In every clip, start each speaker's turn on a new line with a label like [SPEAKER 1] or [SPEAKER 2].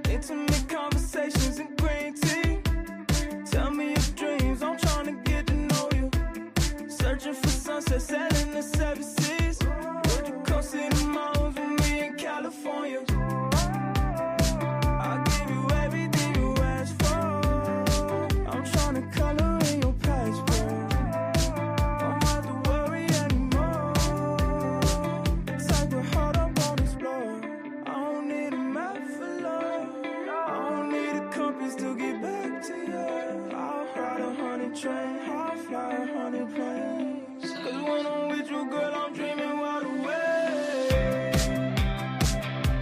[SPEAKER 1] Intimate conversations and green tea. Tell me your dreams, I'm trying to get to know you. Searching for sunset, sailing the seven seas. Would you come see the mountains with me in California? I'll give you everything you ask for. I'm trying to color in your passport. Don't have to worry anymore. The type of heart I won't explore. I don't need a map for love. I don't need a compass to get back to you. I'll ride 100 trains, I'll fly 100 planes. Cause when I'm with you, girl, I'm dreaming wide awake.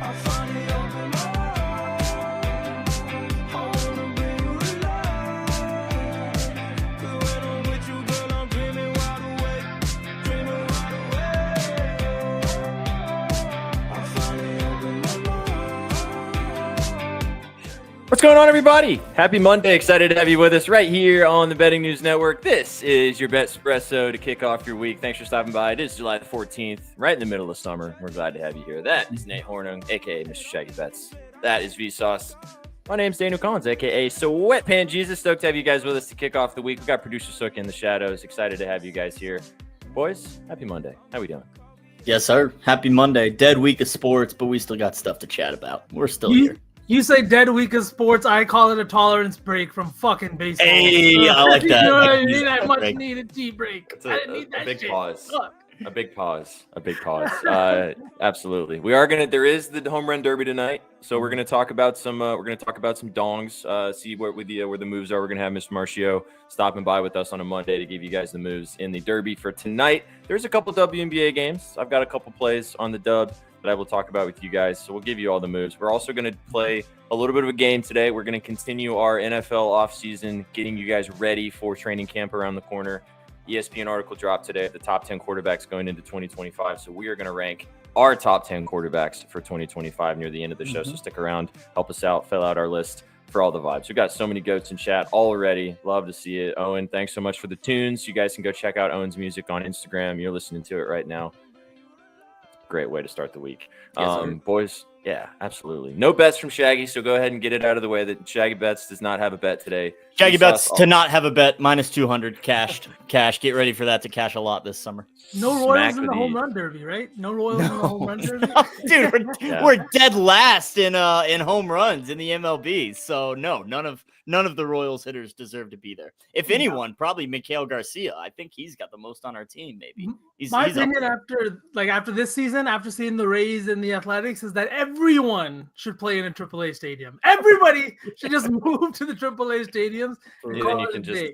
[SPEAKER 1] I finally open my eyes. I wanna bring you to life. Cause when I'm with you, girl, I'm dreaming wide awake. Dreaming wide awake. I finally open my mind.
[SPEAKER 2] What's going on, everybody? Happy Monday. Excited to have you with us right here on the Betting News Network. This is your BetSpresso to kick off your week. Thanks for stopping by. It is July the 14th, right in the middle of summer. We're glad to have you here. That is Nate Hornung, a.k.a. Mr. Shaggy Bets. That is Vsauce. My name's Daniel Collins, a.k.a. Sweatpants Jesus. Stoked to have you guys with us to kick off the week. We got producer Sook in the shadows. Excited to have you guys here. Boys, happy Monday. How we doing?
[SPEAKER 3] Yes, sir. Happy Monday. Dead week of sports, but we still got stuff to chat about. We're still here.
[SPEAKER 4] You say dead week of sports, I call it a tolerance break from fucking baseball.
[SPEAKER 3] Hey, I like that.
[SPEAKER 4] You know what I
[SPEAKER 3] I
[SPEAKER 4] mean? That much
[SPEAKER 3] break.
[SPEAKER 4] needed tea break.
[SPEAKER 2] It's
[SPEAKER 4] I didn't need that
[SPEAKER 2] big
[SPEAKER 4] shit.
[SPEAKER 2] pause.
[SPEAKER 4] Fuck.
[SPEAKER 2] A big pause. Absolutely. We are there is the home run derby tonight. So we're gonna talk about some dongs, see where the moves are. We're gonna have Mr. Marcio stopping by with us on a Monday to give you guys the moves in the derby for tonight. There's a couple WNBA games. I've got a couple plays on the dub that I will talk about with you guys. So we'll give you all the moves. We're also gonna play a little bit of a game today. We're gonna continue our NFL offseason, getting you guys ready for training camp around the corner. ESPN article dropped today of the top 10 quarterbacks going into 2025. So we are going to rank our top 10 quarterbacks for 2025 near the end of the show. So stick around, help us out, fill out our list for all the vibes. We've got so many goats in chat already. Love to see it. Owen, thanks so much for the tunes. You guys can go check out Owen's music on Instagram. You're listening to it right now. Great way to start the week.
[SPEAKER 3] Yes,
[SPEAKER 2] boys, yeah, absolutely. No bets from Shaggy, so go ahead and get it out of the way that Shaggy Bets does not have a bet today.
[SPEAKER 3] Shaggy Bets to not have a bet, minus 200 cashed. Cash. Get ready for that to cash a lot this summer.
[SPEAKER 4] No Royals in the home run derby, right? No Royals in the home run derby.
[SPEAKER 3] Dude, we're dead last in home runs in the MLB. So no, none of the Royals hitters deserve to be there. If anyone, probably Mikhail Garcia. I think he's got the most on our team. Maybe.
[SPEAKER 4] My opinion after this season, after seeing the Rays and the Athletics, is that everyone should play in a AAA stadium. Everybody should just move to the AAA stadiums.
[SPEAKER 2] And then you can just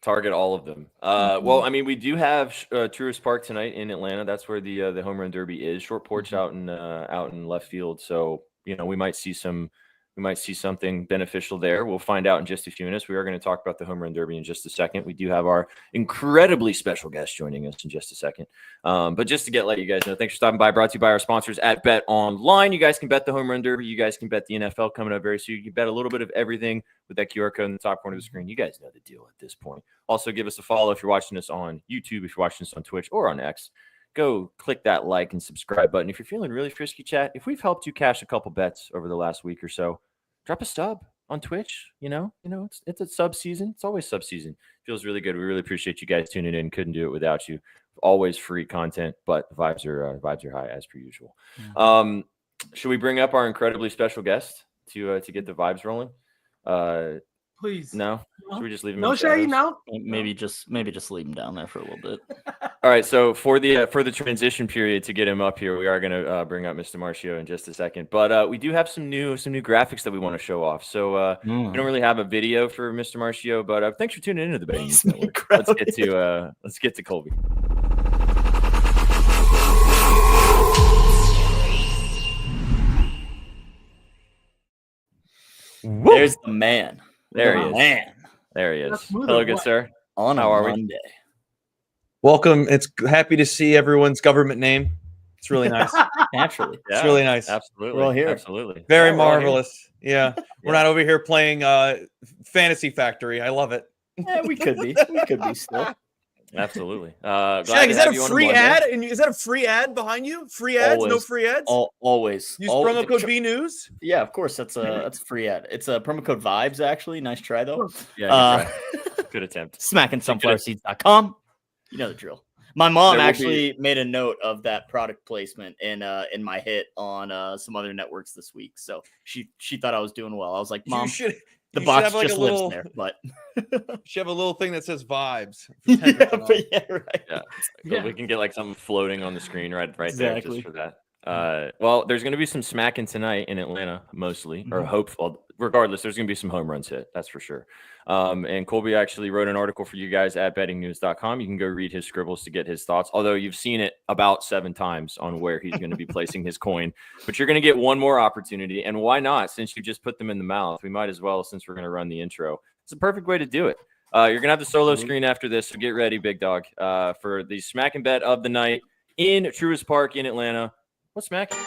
[SPEAKER 2] target all of them. Well, I mean, we do have Truist Park tonight in Atlanta. That's where the home run derby is. Short porch out in left field. So we might see something beneficial there. We'll find out in just a few minutes. We are going to talk about the home run derby in just a second. We do have our incredibly special guest joining us in just a second. But just to let you guys know, thanks for stopping by. Brought to you by our sponsors at BetOnline. You guys can bet the home run derby. You guys can bet the NFL coming up very soon. You can bet a little bit of everything with that QR code in the top corner of the screen. You guys know the deal at this point. Also, give us a follow if you're watching us on YouTube, if you're watching us on Twitch or on X. Go click that like and subscribe button. If you're feeling really frisky, chat, if we've helped you cash a couple bets over the last week or so, drop a sub on Twitch. It's a sub season. It's always sub season. Feels really good. We really appreciate you guys tuning in. Couldn't do it without you. Always free content, but the vibes are high as per usual. Should we bring up our incredibly special guest to get the vibes rolling?
[SPEAKER 4] Please.
[SPEAKER 2] No. Should we just leave him?
[SPEAKER 4] No, Shaggy. No.
[SPEAKER 3] Maybe just leave him down there for a little bit.
[SPEAKER 2] All right. So for the transition period to get him up here, we are going to bring up Mr. Marcio in just a second. But we do have some new graphics that we want to show off. So we don't really have a video for Mr. Marcio, but thanks for tuning into the Betting News Network. Let's get to Colby.
[SPEAKER 3] There's the man.
[SPEAKER 2] There he is.
[SPEAKER 3] Man.
[SPEAKER 2] There he is. Hello, good sir.
[SPEAKER 3] On
[SPEAKER 2] How are we?
[SPEAKER 3] Monday.
[SPEAKER 5] Welcome. It's happy to see everyone's government name It's really nice.
[SPEAKER 3] Naturally.
[SPEAKER 5] It's really nice.
[SPEAKER 2] Absolutely.
[SPEAKER 3] We're all here.
[SPEAKER 2] Absolutely.
[SPEAKER 5] Very
[SPEAKER 2] Yeah, we're all here.
[SPEAKER 5] marvelous. Yeah. We're not over here playing Fantasy Factory. I love it.
[SPEAKER 3] Yeah, we could be. We could be still.
[SPEAKER 2] Absolutely.
[SPEAKER 5] Shag, is that a free ad? And is that a free ad behind you? Free ads?
[SPEAKER 3] Always.
[SPEAKER 5] No free ads?
[SPEAKER 3] Always.
[SPEAKER 5] Use promo code BNews?
[SPEAKER 3] Yeah, of course. That's a free ad. It's a promo code Vibes, actually. Nice try, though.
[SPEAKER 2] Yeah, good attempt.
[SPEAKER 3] SmackingSunflowerseeds.com. You know the drill. My mom
[SPEAKER 2] There will
[SPEAKER 3] actually made a note of that product placement in my hit on some other networks this week. So she thought I was doing well. I was like, Mom, the box just lives there. But
[SPEAKER 5] she have a little thing that says Vibes.
[SPEAKER 3] Right.
[SPEAKER 2] Yeah. We can get like something floating on the screen right there just for that.
[SPEAKER 3] Mm-hmm.
[SPEAKER 2] Well, there's going to be some smacking tonight in Atlanta, mostly, or hopeful. Regardless, there's going to be some home runs hit. That's for sure. And Colby actually wrote an article for you guys at bettingnews.com. You can go read his scribbles to get his thoughts, although you've seen it about 7 times on where he's going to be placing his coin. But you're going to get one more opportunity. And why not? Since you just put them in the mouth, we might as well, since we're going to run the intro. It's a perfect way to do it. You're going to have the solo screen after this, so get ready, big dog, for the smack and bet of the night in Truist Park in Atlanta. What's smacking?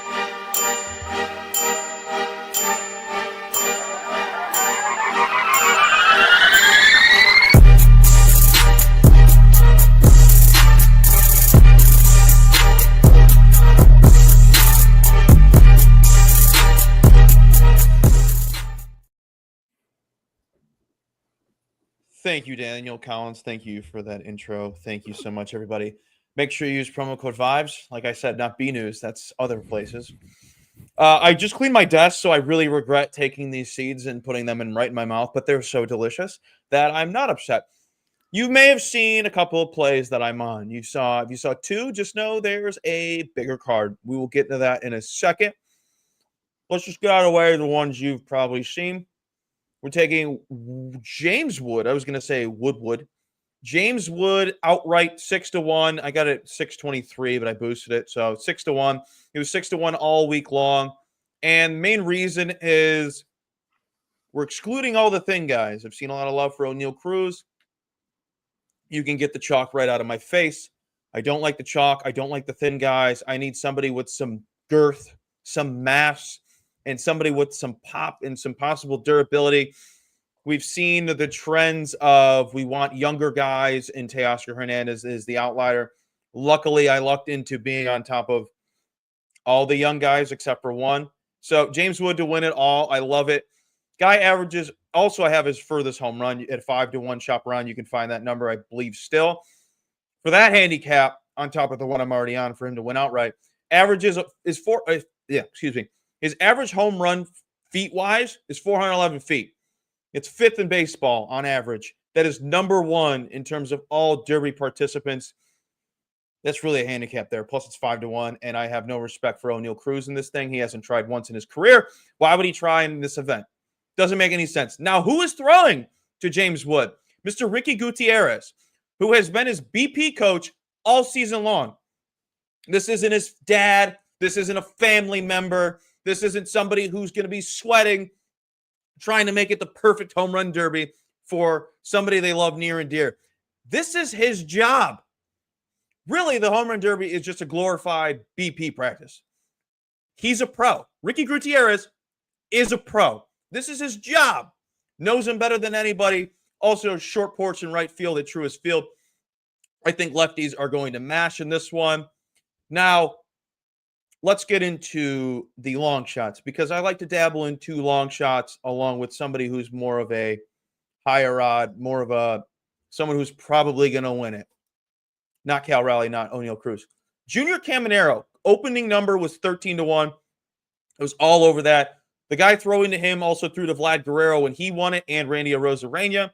[SPEAKER 5] Thank you, Daniel Collins. Thank you for that intro. Thank you so much, everybody. Make sure you use promo code Vibes. Like I said, not BNews. That's other places. I just cleaned my desk, so I really regret taking these seeds and putting them right in my mouth, but they're so delicious that I'm not upset. You may have seen a couple of plays that I'm on. If you saw 2, just know there's a bigger card. We will get into that in a second. Let's just get out of the way the ones you've probably seen. We're taking James Wood. I was going to say Woodwood. James Wood outright 6-1. I got it 623, but I boosted it. So 6-1. He was 6-1 all week long. And main reason is we're excluding all the thin guys. I've seen a lot of love for O'Neal Cruz. You can get the chalk right out of my face. I don't like the chalk. I don't like the thin guys. I need somebody with some girth, some mass, and somebody with some pop and some possible durability. We've seen the trends of we want younger guys, and Teoscar Hernandez is the outlier. Luckily, I lucked into being on top of all the young guys except for one. So James Wood to win it all. I love it. Guy averages. Also, I have his furthest home run at 5-1 shop around. You can find that number, I believe, still. For that handicap, on top of the one I'm already on for him to win outright, averages is his average home run feet-wise is 411 feet. It's 5th in baseball on average. That is number 1 in terms of all Derby participants. That's really a handicap there. Plus, it's 5-1, and I have no respect for O'Neal Cruz in this thing. He hasn't tried once in his career. Why would he try in this event? Doesn't make any sense. Now, who is throwing to James Wood? Mr. Ricky Gutierrez, who has been his BP coach all season long. This isn't his dad. This isn't a family member. This isn't somebody who's going to be sweating, trying to make it the perfect home run derby for somebody they love near and dear. This is his job. Really, the home run derby is just a glorified BP practice. He's a pro. Ricky Gutierrez is a pro. This is his job. Knows him better than anybody. Also, short porch and right field at Truist Field. I think lefties are going to mash in this one. Now, let's get into the long shots, because I like to dabble in 2 long shots along with somebody who's more of a higher odd, more of someone who's probably going to win it. Not Cal Raleigh, not O'Neal Cruz. Junior Caminero, opening number was 13-1. It was all over that. The guy throwing to him also threw to Vlad Guerrero when he won it, and Randy Arozarena.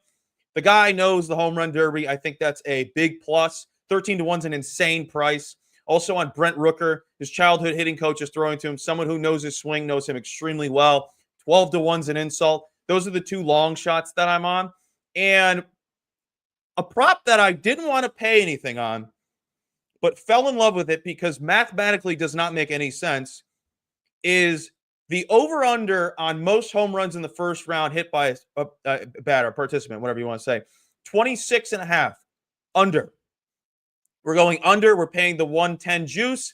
[SPEAKER 5] The guy knows the home run derby. I think that's a big plus. 13-1 is an insane price. Also on Brent Rooker, his childhood hitting coach is throwing to him. Someone who knows his swing, knows him extremely well. 12-1 is an insult. Those are the 2 long shots that I'm on. And a prop that I didn't want to pay anything on, but fell in love with it because mathematically does not make any sense, is the over-under on most home runs in the first round hit by a batter, participant, whatever you want to say. 26.5. Under. We're going under. We're paying the 110 juice.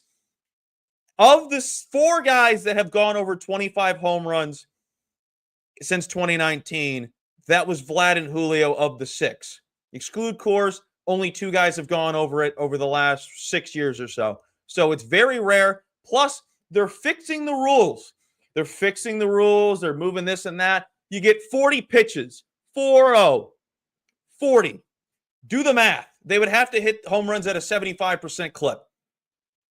[SPEAKER 5] Of the 4 guys that have gone over 25 home runs since 2019, that was Vlad and Julio of the 6. Exclude Coors, only 2 guys have gone over it over the last 6 years or so. So it's very rare. Plus, they're fixing the rules. They're fixing the rules. They're moving this and that. You get 40 pitches. 4-0. 40. Do the math. They would have to hit home runs at a 75% clip.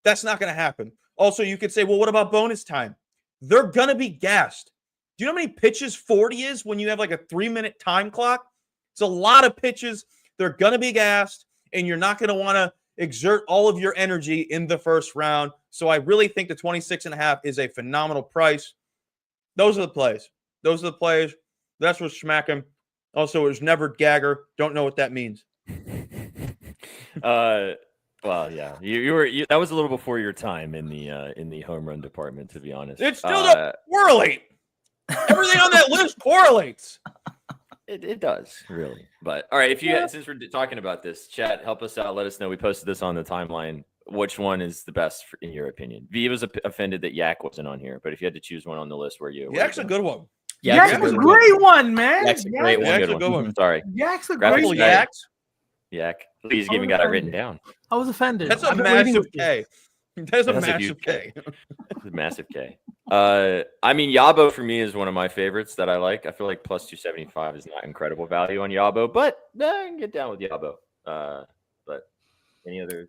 [SPEAKER 5] That's not going to happen. Also, you could say, well, what about bonus time? They're going to be gassed. Do you know how many pitches 40 is when you have like a 3-minute time clock? It's a lot of pitches. They're going to be gassed, and you're not going to want to exert all of your energy in the first round. So I really think the 26.5 is a phenomenal price. Those are the plays. Those are the plays. That's what's smacking. Also, it was never Gagger. Don't know what that means.
[SPEAKER 2] Well, yeah, you that was a little before your time in the home run department, to be honest.
[SPEAKER 5] It still doesn't correlate. Everything on that list correlates.
[SPEAKER 2] It does, really. But all right, since we're talking about this, chat, help us out. Let us know. We posted this on the timeline. Which one is the best in your opinion? V was offended that Yak wasn't on here, but if you had to choose one on the list,
[SPEAKER 5] Yak's a good one.
[SPEAKER 4] Yak's a great one, man.
[SPEAKER 3] Yak's a great one.
[SPEAKER 5] Yak's a good one.
[SPEAKER 2] Sorry.
[SPEAKER 4] Yak's a
[SPEAKER 2] Grab
[SPEAKER 4] great
[SPEAKER 2] his
[SPEAKER 4] one.
[SPEAKER 5] Yaks.
[SPEAKER 2] Yak. Please even got it written down.
[SPEAKER 4] I was offended.
[SPEAKER 5] That's a
[SPEAKER 4] I've been waiting
[SPEAKER 5] massive
[SPEAKER 4] with you.
[SPEAKER 5] K. That's a
[SPEAKER 2] That's a
[SPEAKER 5] massive
[SPEAKER 2] huge
[SPEAKER 5] K.
[SPEAKER 2] It's a massive K. I mean, Yabo for me is one of my favorites that I like. I feel like plus 275 is not incredible value on Yabo, but I can get down with Yabo. But any other?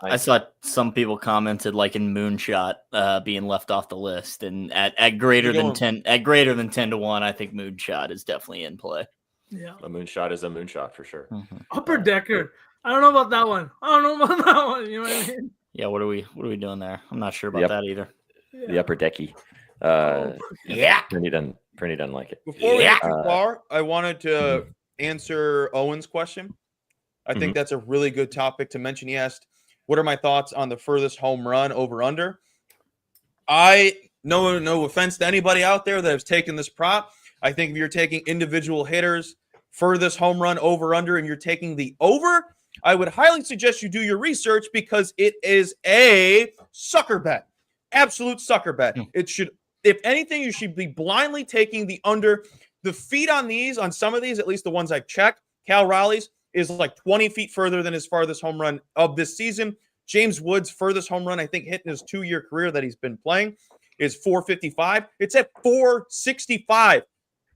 [SPEAKER 3] I saw some people commented like in Moonshot being left off the list, and at greater than 10 to 1, I think Moonshot is definitely in play.
[SPEAKER 4] Yeah,
[SPEAKER 2] A moonshot is a moonshot for sure.
[SPEAKER 3] Mm-hmm.
[SPEAKER 4] Upper Decker. I don't know about that one. You know what I mean?
[SPEAKER 3] Yeah, what are we doing there? I'm not sure about that either.
[SPEAKER 2] The upper decky.
[SPEAKER 3] Yeah.
[SPEAKER 2] Prinny doesn't like it.
[SPEAKER 5] Before we get too far, I wanted to answer Owen's question. I think that's a really good topic to mention. He asked, what are my thoughts on the furthest home run over under? No offense to anybody out there that has taken this prop. I think if you're taking individual hitters, furthest home run over under, and you're taking the over, I would highly suggest you do your research because it is a sucker bet. Absolute sucker bet. It should, if anything, you should be blindly taking the under. The feet on some of these, at least the ones I've checked, Cal Raleigh's is like 20 feet further than his farthest home run of this season. James Wood's furthest home run, I think, hit in his 2-year career that he's been playing is 455. It's at 465.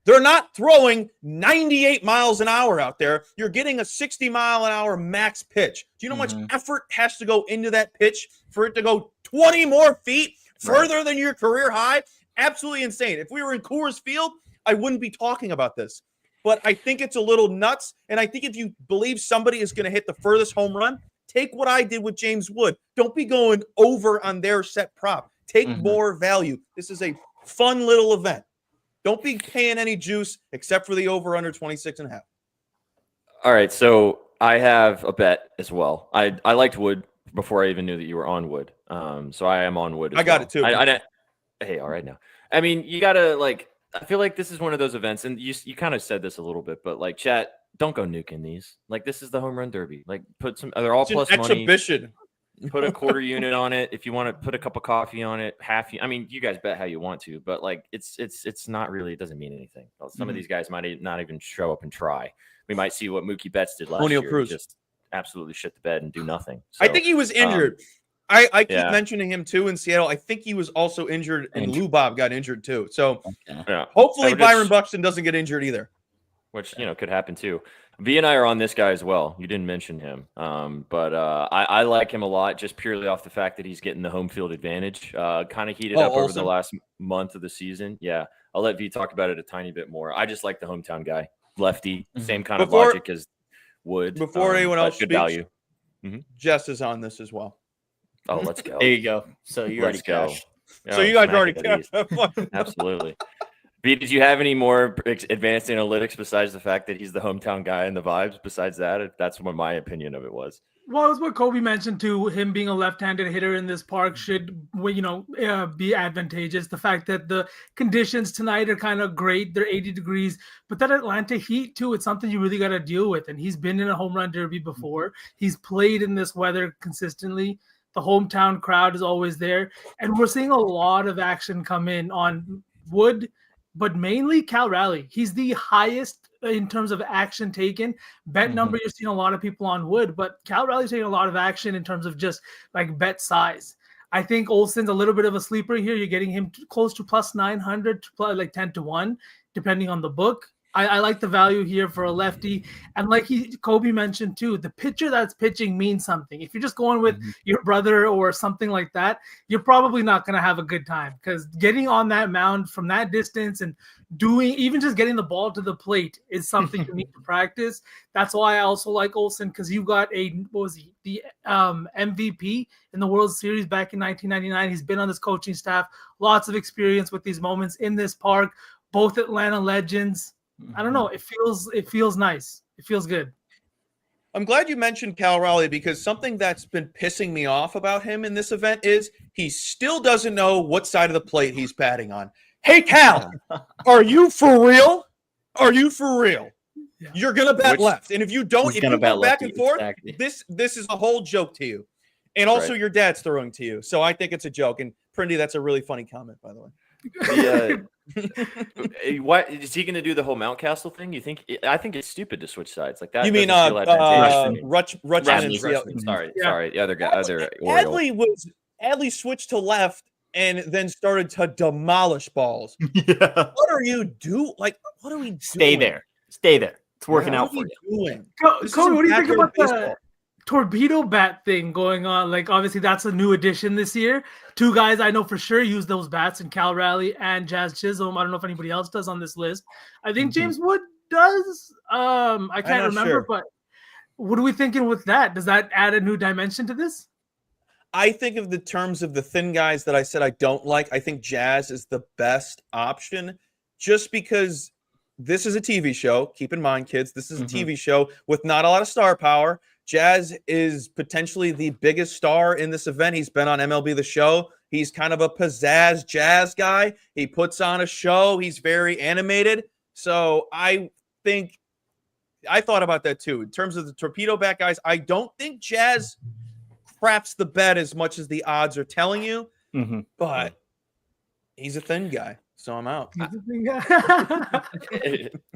[SPEAKER 5] They're not throwing 98 miles an hour out there. You're getting a 60-mile-an-hour max pitch. Do you know how much effort has to go into that pitch for it to go 20 more feet further than your career high? Absolutely insane. If we were in Coors Field, I wouldn't be talking about this. But I think it's a little nuts, and I think if you believe somebody is going to hit the furthest home run, take what I did with James Wood. Don't be going over on their set prop. Take more value. This is a fun little event. Don't be paying any juice except for the over under 26.5.
[SPEAKER 2] All right, so I have a bet as well. I liked Wood before I even knew that you were on Wood. So I am on Wood.
[SPEAKER 5] I got it too.
[SPEAKER 2] Hey, all right now. I mean, you gotta I feel like this is one of those events, and you kind of said this a little bit, but like, chat, don't go nuking these. Like, this is the home run derby. Like, they're all
[SPEAKER 5] It's
[SPEAKER 2] plus
[SPEAKER 5] an
[SPEAKER 2] money.
[SPEAKER 5] exhibition.
[SPEAKER 2] Put a quarter unit on it. If you want to put a cup of coffee on it, I mean, you guys bet how you want to, but like, it's not really, it doesn't mean anything. Some of these guys might not even show up and try. We might see what Mookie Betts did last
[SPEAKER 5] O'Neal
[SPEAKER 2] year.
[SPEAKER 5] Cruz.
[SPEAKER 2] Just absolutely shit the bed and do nothing. So,
[SPEAKER 5] I think he was injured. I keep mentioning him too in Seattle. I think he was also injured, and Lou Bob got injured too. So hopefully Byron Buxton doesn't get injured either.
[SPEAKER 2] Which, could happen too. V and I are on this guy as well. You didn't mention him. But I like him a lot just purely off the fact that he's getting the home field advantage. Kind of heated up over the last month of the season. Yeah. I'll let V talk about it a tiny bit more. I just like the hometown guy. Lefty. Same kind of logic as Wood.
[SPEAKER 5] Before anyone else
[SPEAKER 2] good
[SPEAKER 5] speaks,
[SPEAKER 2] value.
[SPEAKER 5] Jess is on this as well.
[SPEAKER 2] Oh, let's go.
[SPEAKER 3] There you go. So you already cashed.
[SPEAKER 5] So you guys already
[SPEAKER 2] cashed. Absolutely. V, did you have any more advanced analytics besides the fact that he's the hometown guy and the vibes? Besides that, that's what my opinion of it was.
[SPEAKER 4] Well, it's what Kobe mentioned too. Him being a left-handed hitter in this park should, be advantageous. The fact that the conditions tonight are kind of great. They're 80 degrees, but that Atlanta heat too, it's something you really got to deal with. And he's been in a home run derby before. He's played in this weather consistently. The hometown crowd is always there. And we're seeing a lot of action come in on wood, but mainly Cal Raleigh. He's the highest in terms of action taken. Bet number, you're seeing a lot of people on wood, but Cal Raleigh's taking a lot of action in terms of just like bet size. I think Olsen's a little bit of a sleeper here. You're getting him close to plus 900 to plus like 10-1, depending on the book. I like the value here for a lefty. And like Kobe mentioned too, the pitcher that's pitching means something. If you're just going with your brother or something like that, you're probably not going to have a good time, because getting on that mound from that distance and even just getting the ball to the plate is something you need to practice. That's why I also like Olsen, because you got the MVP in the World Series back in 1999. He's been on this coaching staff, lots of experience with these moments in this park, both Atlanta legends. I don't know. It feels nice. It feels good.
[SPEAKER 5] I'm glad you mentioned Cal Raleigh, because something that's been pissing me off about him in this event is he still doesn't know what side of the plate he's batting on. Hey, Cal, are you for real? Are you for real? Yeah. You're going to bet left. And if you don't, if you go back and forth, this is a whole joke to you. And also your dad's throwing to you. So I think it's a joke. And Prindy, that's a really funny comment, by the way.
[SPEAKER 2] What is he going to do? The whole Mountcastle thing? You think? I think it's stupid to switch sides like that.
[SPEAKER 5] You mean
[SPEAKER 2] Rutschman? Sorry, the other guy.
[SPEAKER 5] Adley switched to left and then started to demolish balls.
[SPEAKER 3] Yeah.
[SPEAKER 5] What are you doing? Like, what are we doing?
[SPEAKER 3] Stay there. It's working out for you.
[SPEAKER 4] Cody, what do you think about the torpedo bat thing going on? Like, obviously that's a new addition this year. Two guys I know for sure use those bats, in Cal Raleigh and Jazz Chisholm. I don't know if anybody else does on this list. I think James Wood does. I can't remember, but what are we thinking with that? Does that add a new dimension to this?
[SPEAKER 5] I think of the terms of the thin guys that I said I don't like. I think Jazz is the best option, just because this is a TV show. Keep in mind, kids, this is a TV show with not a lot of star power. Jazz is potentially the biggest star in this event. He's been on MLB The Show. He's kind of a pizzazz jazz guy. He puts on a show. He's very animated. So I think I thought about that too. In terms of the torpedo bat guys, I don't think Jazz craps the bet as much as the odds are telling you, but he's a thin guy. So I'm out.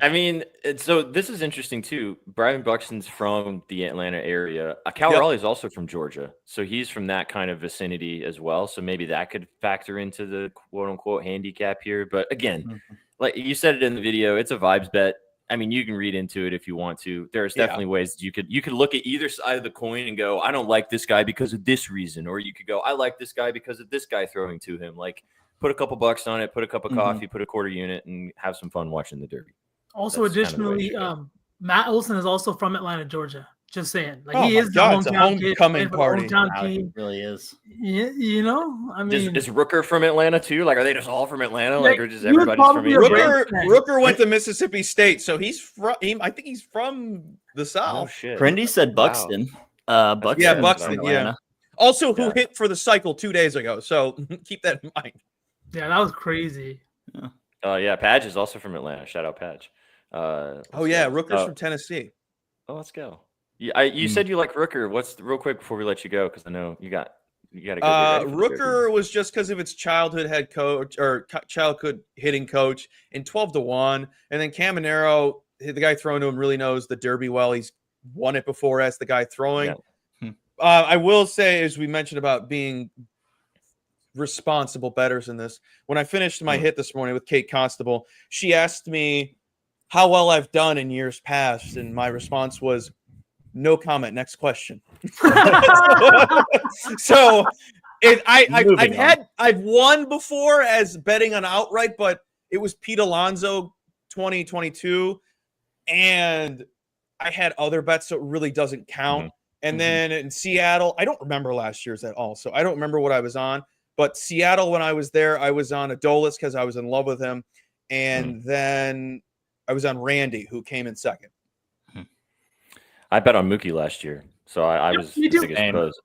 [SPEAKER 2] I mean, so this is interesting too. Brian Buxton's from the Atlanta area. Cal Raleigh is also from Georgia, so he's from that kind of vicinity as well. So maybe that could factor into the quote unquote handicap here. But again, like you said it in the video, it's a vibes bet. I mean, you can read into it if you want to. There's definitely ways you could look at either side of the coin and go, I don't like this guy because of this reason, or you could go, I like this guy because of this guy throwing to him. Like, put a couple bucks on it, put a cup of coffee, put a quarter unit, and have some fun watching the Derby.
[SPEAKER 4] Also, additionally, Matt Olson is also from Atlanta, Georgia. Just saying, like he is the homecoming party.
[SPEAKER 3] It really is.
[SPEAKER 4] Yeah, you know, I mean,
[SPEAKER 2] is Rooker from Atlanta too? Like, are they just all from Atlanta? Like, or just everybody's from
[SPEAKER 5] Atlanta? Rooker went to Mississippi State, so he's from. I think he's from the South.
[SPEAKER 2] Oh shit!
[SPEAKER 3] Prendy said Buxton.
[SPEAKER 5] Buxton. Yeah, Buxton. Yeah. Also, who hit for the cycle 2 days ago? So keep that in mind.
[SPEAKER 4] Yeah, that was crazy.
[SPEAKER 2] Yeah. Padge is also from Atlanta. Shout out Padge.
[SPEAKER 5] Rooker's from Tennessee.
[SPEAKER 2] Oh, let's go. Yeah, you said you like Rooker. What's real quick before we let you go, because I know you got to go.
[SPEAKER 5] Rooker was just because of its childhood head coach or childhood hitting coach in 12-1, and then Caminero, the guy throwing to him, really knows the Derby well. He's won it before as the guy throwing. Yeah. I will say, as we mentioned about being responsible bettors in this, when I finished my hit this morning with Kate Constable, she asked me how well I've done in years past, and my response was, no comment. Next question. So I've won before as betting on outright, but it was Pete Alonso 2022, and I had other bets, so it really doesn't count. And then in Seattle, I don't remember last year's at all, so I don't remember what I was on. But Seattle, when I was there, I was on Adolis because I was in love with him, and then I was on Randy, who came in second.
[SPEAKER 2] I bet on Mookie last year, so I was the biggest pros.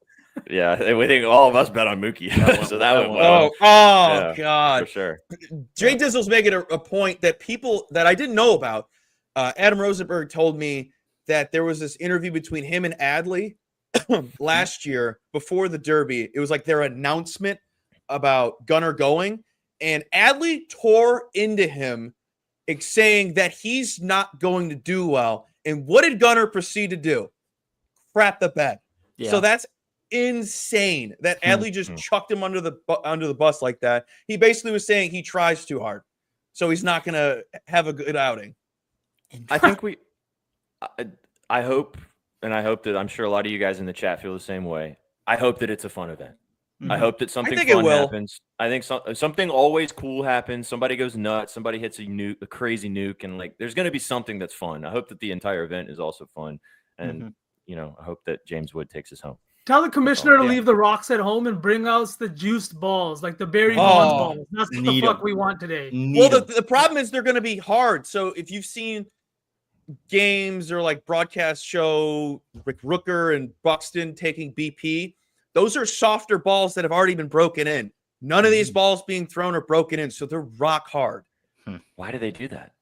[SPEAKER 2] Yeah, we think all of us bet on Mookie, so that went well.
[SPEAKER 5] God,
[SPEAKER 2] for sure.
[SPEAKER 5] Jay Dizzle's making a point that people that I didn't know about. Adam Rosenberg told me that there was this interview between him and Adley last year before the Derby, it was like their announcement about Gunnar going, and Adley tore into him, saying that he's not going to do well. And what did Gunnar proceed to do? Crap the bed.
[SPEAKER 3] Yeah.
[SPEAKER 5] So that's insane that Adley just chucked him under the bus like that. He basically was saying he tries too hard, so he's not going to have a good outing.
[SPEAKER 2] I think I hope, and I hope that I'm sure a lot of you guys in the chat feel the same way. I hope that it's a fun event. I hope that something fun happens. I think something always cool happens. Somebody goes nuts. Somebody hits a crazy nuke, and like there's going to be something that's fun. I hope that the entire event is also fun, and I hope that James Wood takes us home.
[SPEAKER 4] Tell the commissioner to leave the rocks at home and bring us the juiced balls, like the Barry Bonds balls. That's what the fuck we want today.
[SPEAKER 5] Well, the problem is they're going to be hard. So if you've seen games or like broadcast show, Rick Rooker and Buxton taking BP, those are softer balls that have already been broken in. None of these balls being thrown are broken in, so they're rock hard.
[SPEAKER 2] Why do they do that?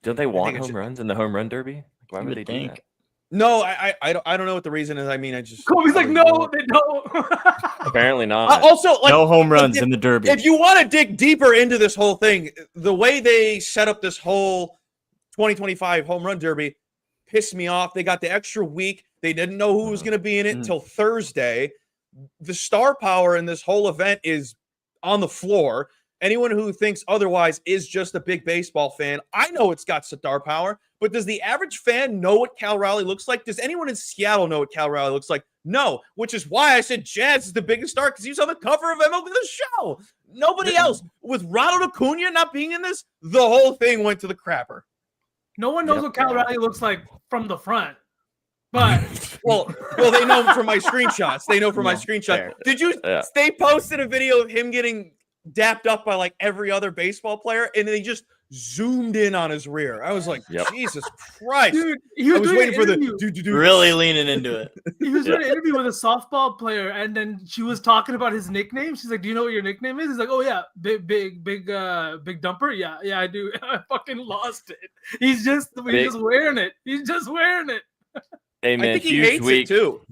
[SPEAKER 2] Don't they want home runs in the home run derby? Why would they do that?
[SPEAKER 5] No, I don't know what the reason is. I mean,
[SPEAKER 4] Kobe's like, no, they don't.
[SPEAKER 2] Apparently not.
[SPEAKER 5] Also, like,
[SPEAKER 3] no home runs in the Derby.
[SPEAKER 5] If you want to dig deeper into this whole thing, the way they set up this whole 2025 home run derby pissed me off. They got the extra week. They didn't know who was going to be in it until Thursday. The star power in this whole event is on the floor. Anyone who thinks otherwise is just a big baseball fan. I know it's got star power, but does the average fan know what Cal Raleigh looks like? Does anyone in Seattle know what Cal Raleigh looks like? No, which is why I said Jazz is the biggest star, because he was on the cover of MLB The Show. Nobody else. With Ronald Acuna not being in this, the whole thing went to the crapper.
[SPEAKER 4] No one knows what Cal Raleigh looks like from the front. But
[SPEAKER 5] well, they know from my screenshots. They know from my screenshot. Fair. Did you? Yeah. They posted a video of him getting dapped up by like every other baseball player, and they just zoomed in on his rear. I was like, Jesus Christ,
[SPEAKER 4] dude! He was
[SPEAKER 5] waiting for
[SPEAKER 3] really leaning into it.
[SPEAKER 4] He was doing an interview with a softball player, and then she was talking about his nickname. She's like, "Do you know what your nickname is?" He's like, "Oh yeah, big dumper. Yeah, I do." I fucking lost it. He's just wearing it. He's just wearing it.
[SPEAKER 2] Hey man,
[SPEAKER 5] I think he hates it too.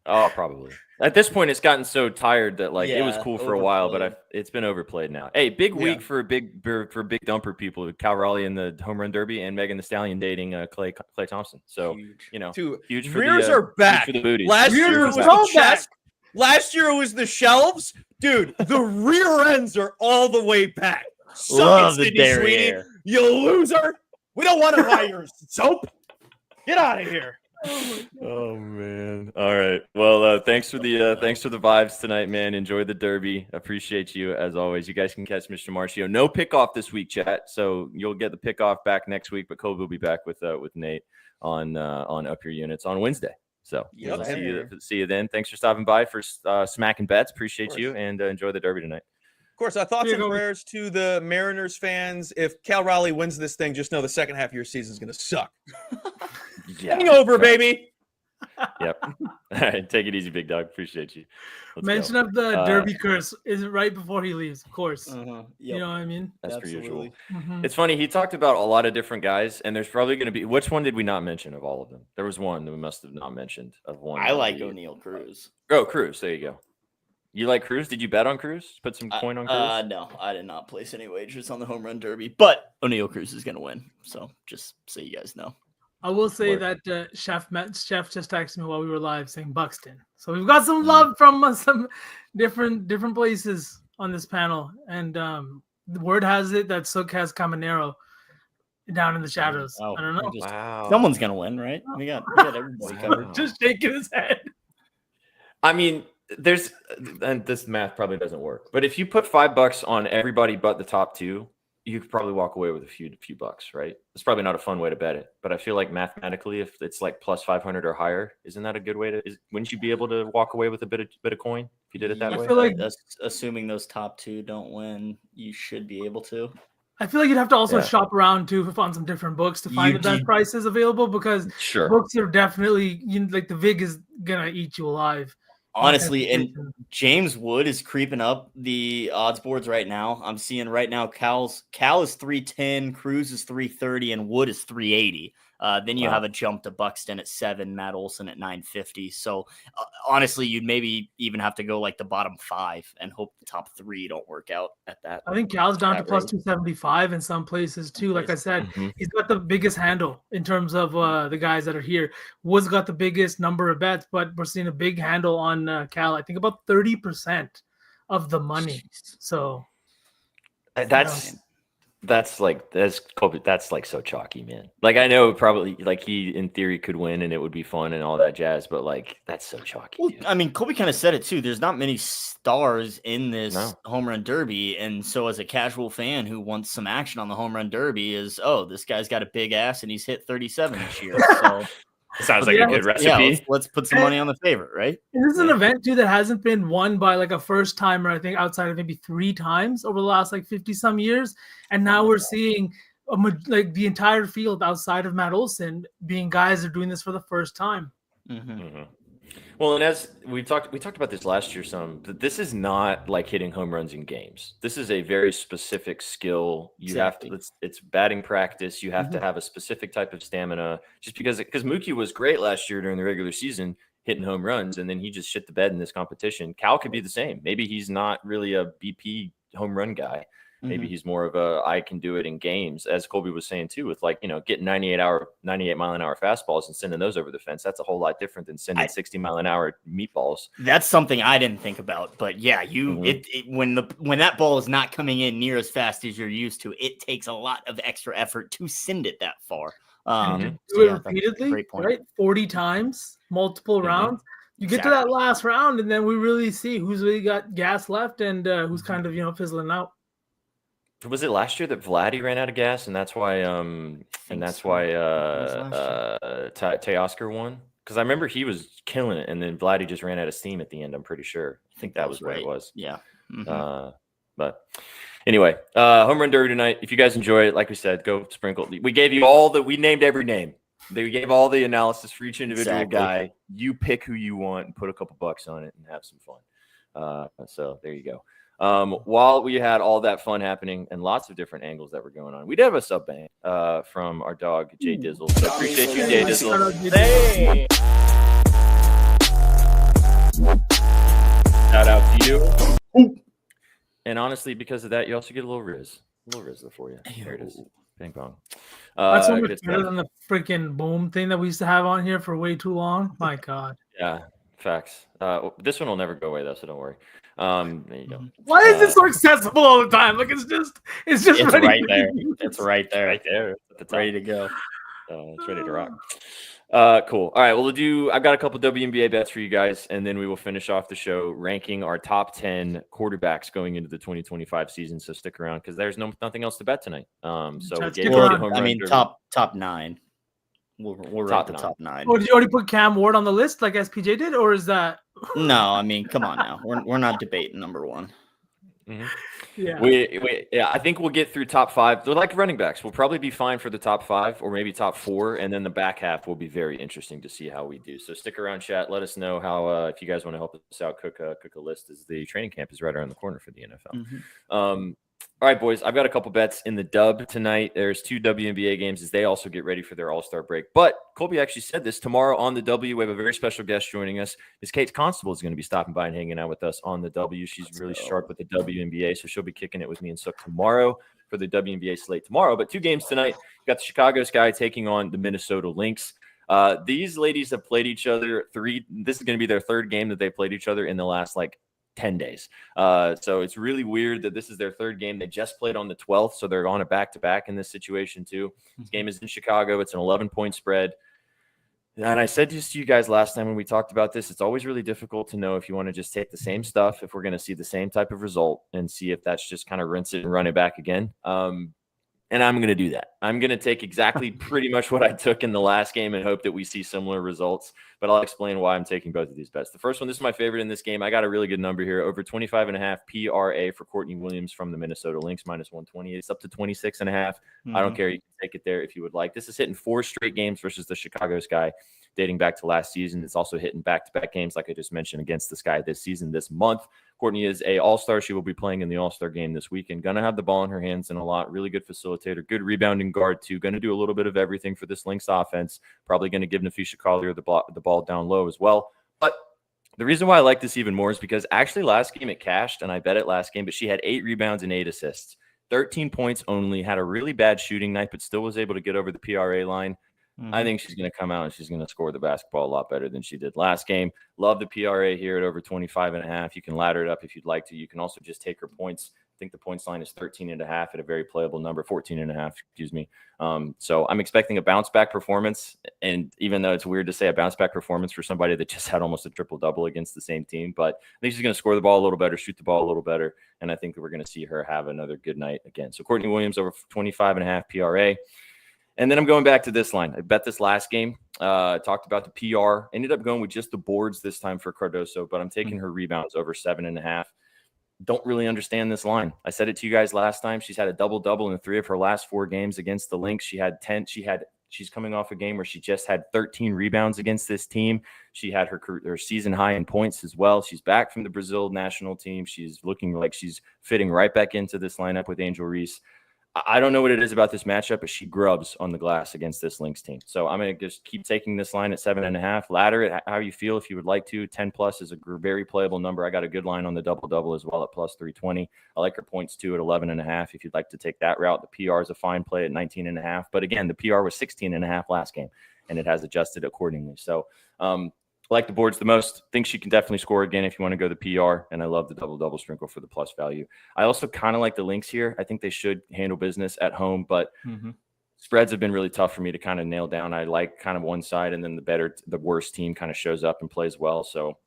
[SPEAKER 2] Oh, probably. At this point, it's gotten so tired that like it was cool for a while, but it's been overplayed now. Hey, big week for big dumper people. Cal Raleigh in the home run derby and Megan Thee Stallion dating Klay Thompson. So huge for
[SPEAKER 5] rears are back.
[SPEAKER 2] For the booties.
[SPEAKER 5] Last year it was the chest. Last year it was the shelves, dude. The rear ends are all the way back.
[SPEAKER 3] Love the derriere.
[SPEAKER 5] You loser. We don't want to buy your soap. Get out of here.
[SPEAKER 2] Oh man! All right. Well, thanks for the vibes tonight, man. Enjoy the derby. Appreciate you as always. You guys can catch Mr. Marcio. No pickoff this week, chat. So you'll get the pickoff back next week. But Kobe will be back with Nate on Up Your Units on Wednesday. So we'll see you then. Thanks for stopping by for smacking bets. Appreciate you and enjoy the derby tonight.
[SPEAKER 5] Of course, our thoughts and prayers to the Mariners fans. If Cal Raleigh wins this thing, just know the second half of your season is going to suck. Hangover, baby.
[SPEAKER 2] Yep. All right. Take it easy, big dog. Appreciate you.
[SPEAKER 4] Mention of the derby curse is right before he leaves, of course. You know what I mean?
[SPEAKER 2] That's per usual. It's funny. He talked about a lot of different guys, and there's probably going to be. Which one did we not mention of all of them? There was one that we must have not mentioned of one.
[SPEAKER 3] I like O'Neal Cruz.
[SPEAKER 2] Oh, Cruz. There you go. You like Cruz? Did you bet on Cruz? Put some coin on Cruz?
[SPEAKER 3] No, I did not place any wagers on the home run derby, but O'Neal Cruz is going to win. So just so you guys know.
[SPEAKER 4] I will say that Chef just texted me while we were live saying Buxton. So we've got some love from some different places on this panel. And the word has it that Sook has Caminero down in the shadows. I don't know.
[SPEAKER 3] Wow. Someone's going to win, right? We got everybody covered.
[SPEAKER 4] Just shaking his head.
[SPEAKER 2] I mean, and this math probably doesn't work, but if you put $5 on everybody but the top two, you could probably walk away with a few bucks, right? It's probably not a fun way to bet it, but I feel like mathematically, if it's like plus 500 or higher, isn't that a good way to? Wouldn't you be able to walk away with a bit of coin if you did it that way?
[SPEAKER 3] I feel like assuming those top two don't win, you should be able to.
[SPEAKER 4] I feel like you'd have to also shop around too on some different books to find the best prices available, because books are definitely like the VIG is gonna eat you alive.
[SPEAKER 3] Honestly, and James Wood is creeping up the odds boards right now. I'm seeing right now Cal is 310, Cruz is 330, and Wood is 380. Then you have a jump to Buxton at 7, Matt Olson at 950. So honestly, you'd maybe even have to go like the bottom 5 and hope the top 3 don't work out at that.
[SPEAKER 4] I think Cal's down to plus 275 in some places too. Like I said, he's got the biggest handle in terms of the guys that are here. Wood's got the biggest number of bets, but we're seeing a big handle on Cal. I think about 30% of the money. So
[SPEAKER 2] that's Kobe. That's like so chalky, man. Like I know probably like he in theory could win and it would be fun and all that jazz, but like that's so chalky.
[SPEAKER 3] Well, I mean, Kobe kind of said it too. There's not many stars in this home run derby, and so as a casual fan who wants some action on the home run derby, is this guy's got a big ass and he's hit 37 this year. So
[SPEAKER 2] sounds like a good recipe.
[SPEAKER 3] Yeah, let's put some money on the favorite, right?
[SPEAKER 4] And this is an event too that hasn't been won by like a first timer, I think, outside of maybe 3 times over the last like 50 some years. And now we're seeing like the entire field outside of Matt Olson being guys that are doing this for the first time.
[SPEAKER 2] Well, and as we talked about this last year some, but this is not like hitting home runs in games. This is a very specific skill. You have to, it's batting practice. You have to have a specific type of stamina just because Mookie was great last year during the regular season hitting home runs, and then he just shit the bed in this competition. Cal could be the same. Maybe he's not really a BP home run guy. Maybe he's more of a I can do it in games, as Colby was saying too, with like, getting 98 mile an hour fastballs and sending those over the fence. That's a whole lot different than sending 60 mile an hour meatballs.
[SPEAKER 3] That's something I didn't think about, but yeah, when that ball is not coming in near as fast as you're used to, it takes a lot of extra effort to send it that far.
[SPEAKER 4] Do it repeatedly, right? 40 times, multiple rounds. You get to that last round, and then we really see who's really got gas left and who's kind of fizzling out.
[SPEAKER 2] Was it last year that Vladdy ran out of gas, and that's why Teoscar won? Because I remember he was killing it, and then Vladdy just ran out of steam at the end. I'm pretty sure. I think that was what it was.
[SPEAKER 3] Yeah.
[SPEAKER 2] But anyway, home run derby tonight. If you guys enjoy it, like we said, go sprinkle. We gave you we named every name. We gave all the analysis for each individual guy. You pick who you want and put a couple bucks on it and have some fun. So there you go. While we had all that fun happening and lots of different angles that were going on, we did have a sub bang from our dog Jay Dizzle. So appreciate you, Jay Dizzle. Hey. Shout out to you. And honestly, because of that, you also get a little Riz for you. There it is. Ping pong.
[SPEAKER 4] That's so much better than the freaking boom thing that we used to have on here for way too long. My God.
[SPEAKER 2] Yeah, facts. This one will never go away though, so don't worry. There you go.
[SPEAKER 4] Why is it so accessible all the time? Like it's
[SPEAKER 3] right there. It's right there.
[SPEAKER 2] It's ready to go. It's ready to rock. Cool. All right. Well, I've got a couple WNBA bets for you guys, and then we will finish off the show ranking our top 10 quarterbacks going into the 2025 season. So stick around because there's nothing else to bet tonight.
[SPEAKER 3] Top 9. We're at the top 9.
[SPEAKER 4] Oh, did you already put Cam Ward on the list like SPJ did, or is that?
[SPEAKER 3] No, I mean, come on now. We're not debating number 1.
[SPEAKER 4] Yeah.
[SPEAKER 2] I think we'll get through top 5. They're like running backs. We'll probably be fine for the top 5 or maybe top 4, and then the back half will be very interesting to see how we do. So stick around, chat. Let us know how if you guys want to help us out, cook a list, as the training camp is right around the corner for the NFL. All right, boys, I've got a couple bets in the dub tonight. There's 2 WNBA games as they also get ready for their All-Star break. But Colby actually said this. Tomorrow on the W, we have a very special guest joining us. Miss Kate Constable is going to be stopping by and hanging out with us on the W. She's really sharp with the WNBA, so she'll be kicking it with me and Sook tomorrow for the WNBA slate tomorrow. But 2 games tonight. We've got the Chicago Sky taking on the Minnesota Lynx. These ladies have played each other this is going to be their 3rd game that they played each other in the last 10 days. So it's really weird that this is their 3rd game. They just played on the 12th, so they're on a back-to-back in this situation too. This game is in Chicago. It's an 11-point spread. And I said this to you guys last time when we talked about this, it's always really difficult to know if you want to just take the same stuff, if we're going to see the same type of result, and see if that's just kind of rinse it and run it back again. And I'm going to do that. I'm going to take exactly pretty much what I took in the last game and hope that we see similar results. But I'll explain why I'm taking both of these bets. The first one, this is my favorite in this game. I got a really good number here. Over 25.5 PRA for Courtney Williams from the Minnesota Lynx, -120. It's up to 26.5. I don't care. You can take it there if you would like. This is hitting 4 straight games versus the Chicago Sky dating back to last season. It's also hitting back-to-back games, like I just mentioned, against the Sky this season, this month. Courtney is a all-star. She will be playing in the all-star game this weekend. Going to have the ball in her hands in a lot. Really good facilitator, good rebounding guard too. Going to do a little bit of everything for this Lynx offense. Probably going to give Nafisha Collier the ball down low as well. But the reason why I like this even more is because actually last game it cashed, and I bet it last game, but she had 8 rebounds and 8 assists. 13 points only, had a really bad shooting night, but still was able to get over the PRA line. I think she's going to come out and she's going to score the basketball a lot better than she did last game. Love the PRA here at over 25.5. You can ladder it up if you'd like to. You can also just take her points. I think the points line is 13.5 at a very playable number, 14.5, excuse me. So I'm expecting a bounce back performance. And even though it's weird to say a bounce back performance for somebody that just had almost a triple double against the same team, but I think she's going to score the ball a little better, shoot the ball a little better. And I think that we're going to see her have another good night again. So Courtney Williams over 25.5 PRA. And then I'm going back to this line. I bet this last game. Talked about the PR. Ended up going with just the boards this time for Cardoso, but I'm taking her rebounds over 7.5. Don't really understand this line. I said it to you guys last time. She's had a double-double in 3 of her last 4 games against the Lynx. She had 10. She's coming off a game where she just had 13 rebounds against this team. She had her season high in points as well. She's back from the Brazil national team. She's looking like she's fitting right back into this lineup with Angel Reese. I don't know what it is about this matchup, but she grubs on the glass against this Lynx team. So I'm going to just keep taking this line at 7.5. Ladder it how you feel if you would like to. 10 plus is a very playable number. I got a good line on the double-double as well at plus 320. I like her points too at 11.5 if you'd like to take that route. The PR is a fine play at 19.5. But again, the PR was 16.5 last game, and it has adjusted accordingly. So I like the boards the most. Think she can definitely score again if you want to go the PR, and I love the double-double sprinkle for the plus value. I also kind of like the Lynx here. I think they should handle business at home, but spreads have been really tough for me to kind of nail down. I like kind of one side, and then the worst team kind of shows up and plays well. So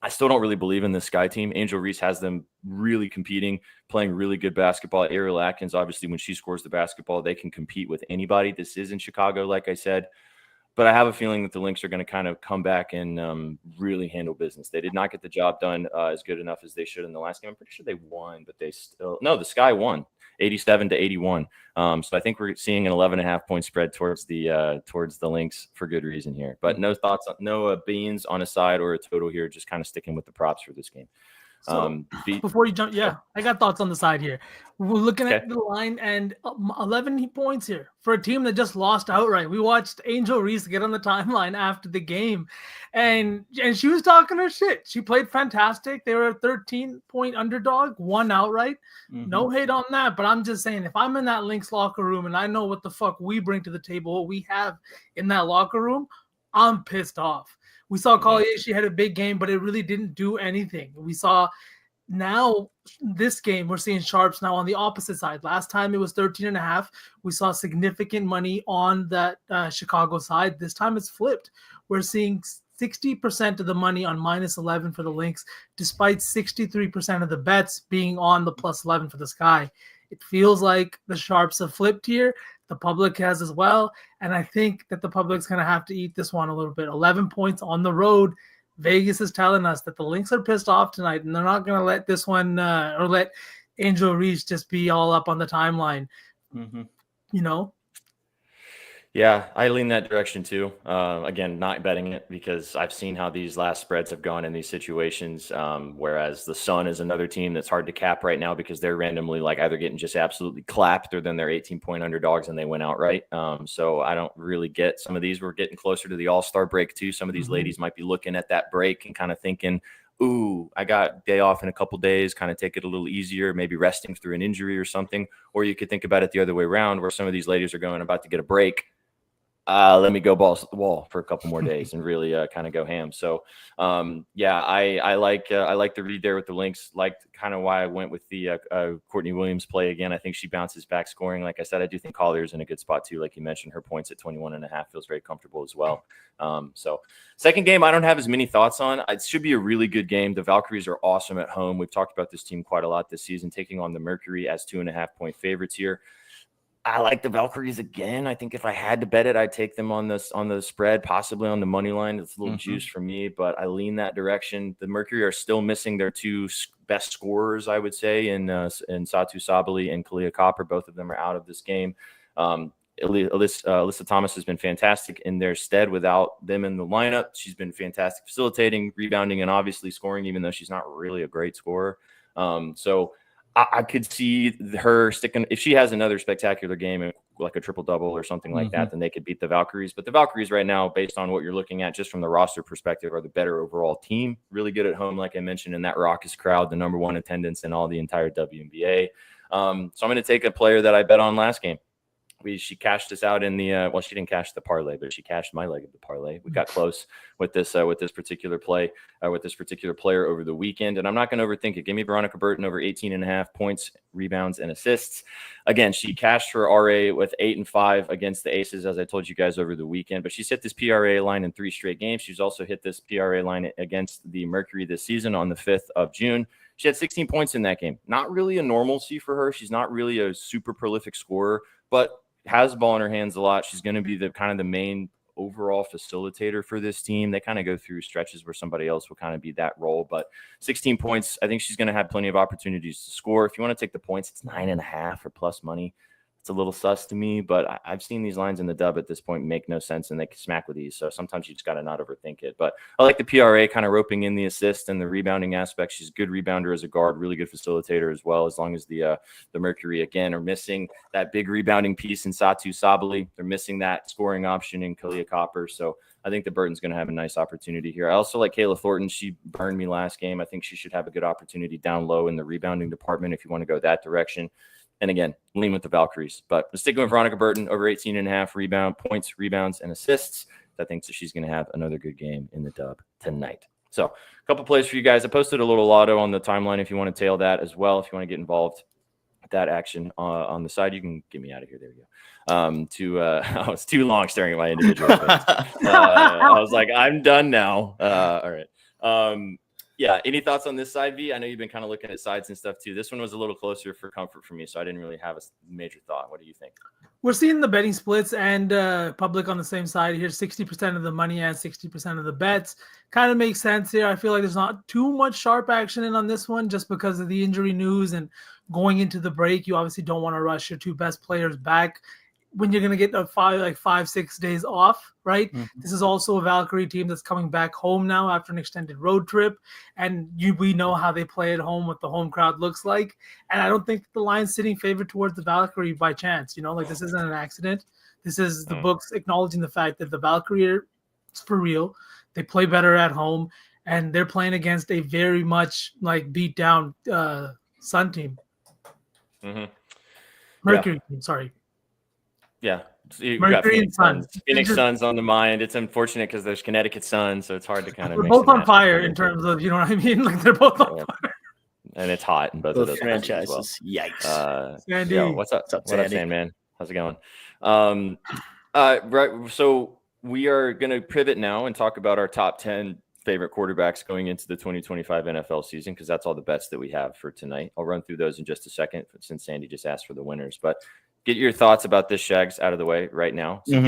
[SPEAKER 2] I still don't really believe in this Sky team. Angel Reese has them really competing, playing really good basketball. Ariel Atkins, obviously, when she scores the basketball, they can compete with anybody. This is in Chicago, like I said. But I have a feeling that the Lynx are going to kind of come back and really handle business. They did not get the job done as good enough as they should in the last game. I'm pretty sure they won, but they still – no, the Sky won 87-81. So I think we're seeing an 11.5 point spread towards the Lynx for good reason here. But no thoughts – no beans on a side or a total here, just kind of sticking with the props for this game.
[SPEAKER 4] So before you jump, I got thoughts on the side here. We're looking at the line and 11 points here for a team that just lost outright. We watched Angel Reese get on the timeline after the game, and she was talking her shit. She played fantastic. They were a 13-point underdog, won outright. No hate on that, but I'm just saying if I'm in that Lynx locker room and I know what the fuck we bring to the table, what we have in that locker room, I'm pissed off. We saw Collier, she had a big game, but it really didn't do anything. We saw now this game, we're seeing sharps now on the opposite side. Last time it was 13.5. We saw significant money on that Chicago side. This time it's flipped. We're seeing 60% of the money on minus 11 for the Lynx, despite 63% of the bets being on the plus 11 for the Sky. It feels like the sharps have flipped here. The public has as well. And I think that the public's going to have to eat this one a little bit. 11 points on the road. Vegas is telling us that the Lynx are pissed off tonight, and they're not going to let this one or let Angel Reese just be all up on the timeline. You know?
[SPEAKER 2] Yeah, I lean that direction too. Again, not betting it because I've seen how these last spreads have gone in these situations. Whereas the Sun is another team that's hard to cap right now because they're randomly like either getting just absolutely clapped or then they're 18-point underdogs and they win outright. So I don't really get some of these. We're getting closer to the All-Star break too. Some of these ladies might be looking at that break and kind of thinking, ooh, I got day off in a couple days, kind of take it a little easier, maybe resting through an injury or something. Or you could think about it the other way around where some of these ladies are going about to get a break. Let me go balls to the wall for a couple more days and really kind of go ham. So, I like the read there with the Lynx. Liked kind of why I went with the Courtney Williams play again. I think she bounces back scoring. Like I said, I do think Collier's in a good spot too. Like you mentioned, her points at 21.5 feels very comfortable as well. So second game, I don't have as many thoughts on. It should be a really good game. The Valkyries are awesome at home. We've talked about this team quite a lot this season, taking on the Mercury as 2.5 point favorites here. I like the Valkyries again. I think if I had to bet it, I'd take them on the spread, possibly on the money line. It's a little juice for me, but I lean that direction. The Mercury are still missing their 2 best scorers, I would say, in Satu Sabali and Kalia Copper. Both of them are out of this game. Alyssa Thomas has been fantastic in their stead without them in the lineup. She's been fantastic facilitating, rebounding, and obviously scoring, even though she's not really a great scorer. So I could see her sticking. If she has another spectacular game, like a triple-double or something like that, then they could beat the Valkyries. But the Valkyries right now, based on what you're looking at just from the roster perspective, are the better overall team. Really good at home, like I mentioned, in that raucous crowd, the number one attendance in all the entire WNBA. So I'm going to take a player that I bet on last game. She cashed us out in the well, she didn't cash the parlay, but she cashed my leg of the parlay. We got close with this particular play with this particular player over the weekend, and I'm not going to overthink it. Give me Veronica Burton over 18.5 points, rebounds, and assists. Again, she cashed her RA with 8 and 5 against the Aces, as I told you guys over the weekend. But she's hit this PRA line in 3 straight games. She's also hit this PRA line against the Mercury this season on the 5th of June. She had 16 points in that game. Not really a normalcy for her. She's not really a super prolific scorer, but has the ball in her hands a lot. She's going to be the kind of the main overall facilitator for this team. They kind of go through stretches where somebody else will kind of be that role, but 16 points, I think she's going to have plenty of opportunities to score. If you want to take the points, it's 9.5 or plus money. It's a little sus to me, but I've seen these lines in the dub at this point make no sense, and they can smack with these. So sometimes you just got to not overthink it. But I like the PRA kind of roping in the assist and the rebounding aspect. She's a good rebounder as a guard, really good facilitator as well, as long as the Mercury, again, are missing that big rebounding piece in Satu Sabali. They're missing that scoring option in Kalia Copper. So I think the Burton's going to have a nice opportunity here. I also like Kayla Thornton. She burned me last game. I think she should have a good opportunity down low in the rebounding department if you want to go that direction. And again, lean with the Valkyries. But sticking with Veronica Burton, over 18.5 points, rebounds, and assists. I think that she's going to have another good game in the dub tonight. So a couple plays for you guys. I posted a little lotto on the timeline if you want to tail that as well. If you want to get involved with that action on the side, you can get me out of here. There we go. I was too long staring at my individual face. I was like, I'm done now. All right. Yeah. Any thoughts on this side, V? I know you've been kind of looking at sides and stuff too. This one was a little closer for comfort for me, so I didn't really have a major thought. What do you think?
[SPEAKER 4] We're seeing the betting splits and public on the same side here. 60% of the money and 60% of the bets. Kind of makes sense here. I feel like there's not too much sharp action in on this one just because of the injury news and going into the break. You obviously don't want to rush your 2 best players back when you're going to get 5-6 days off, right? Mm-hmm. This is also a Valkyrie team that's coming back home now after an extended road trip. And we know how they play at home, what the home crowd looks like. And I don't think the line's sitting favored towards the Valkyrie by chance. This isn't an accident. This is the books acknowledging the fact that the Valkyrie are for real. They play better at home. And they're playing against a very much beat down Sun team. Mm-hmm. Mercury team, sorry.
[SPEAKER 2] Yeah, you got Phoenix Suns on the mind. It's unfortunate because there's Connecticut Suns, so it's hard to kind of.
[SPEAKER 4] They're both on fire in terms of, you know what I mean? They're both on fire.
[SPEAKER 2] And it's hot in both of those
[SPEAKER 3] franchises.
[SPEAKER 2] Well.
[SPEAKER 3] Yikes.
[SPEAKER 4] Sandy.
[SPEAKER 2] Yo, what's up? What up, Sandman? How's it going? Right. So we are going to pivot now and talk about our top 10 favorite quarterbacks going into the 2025 NFL season, because that's all the bets that we have for tonight. I'll run through those in just a second since Sandy just asked for the winners, but get your thoughts about this, Shags, out of the way right now. So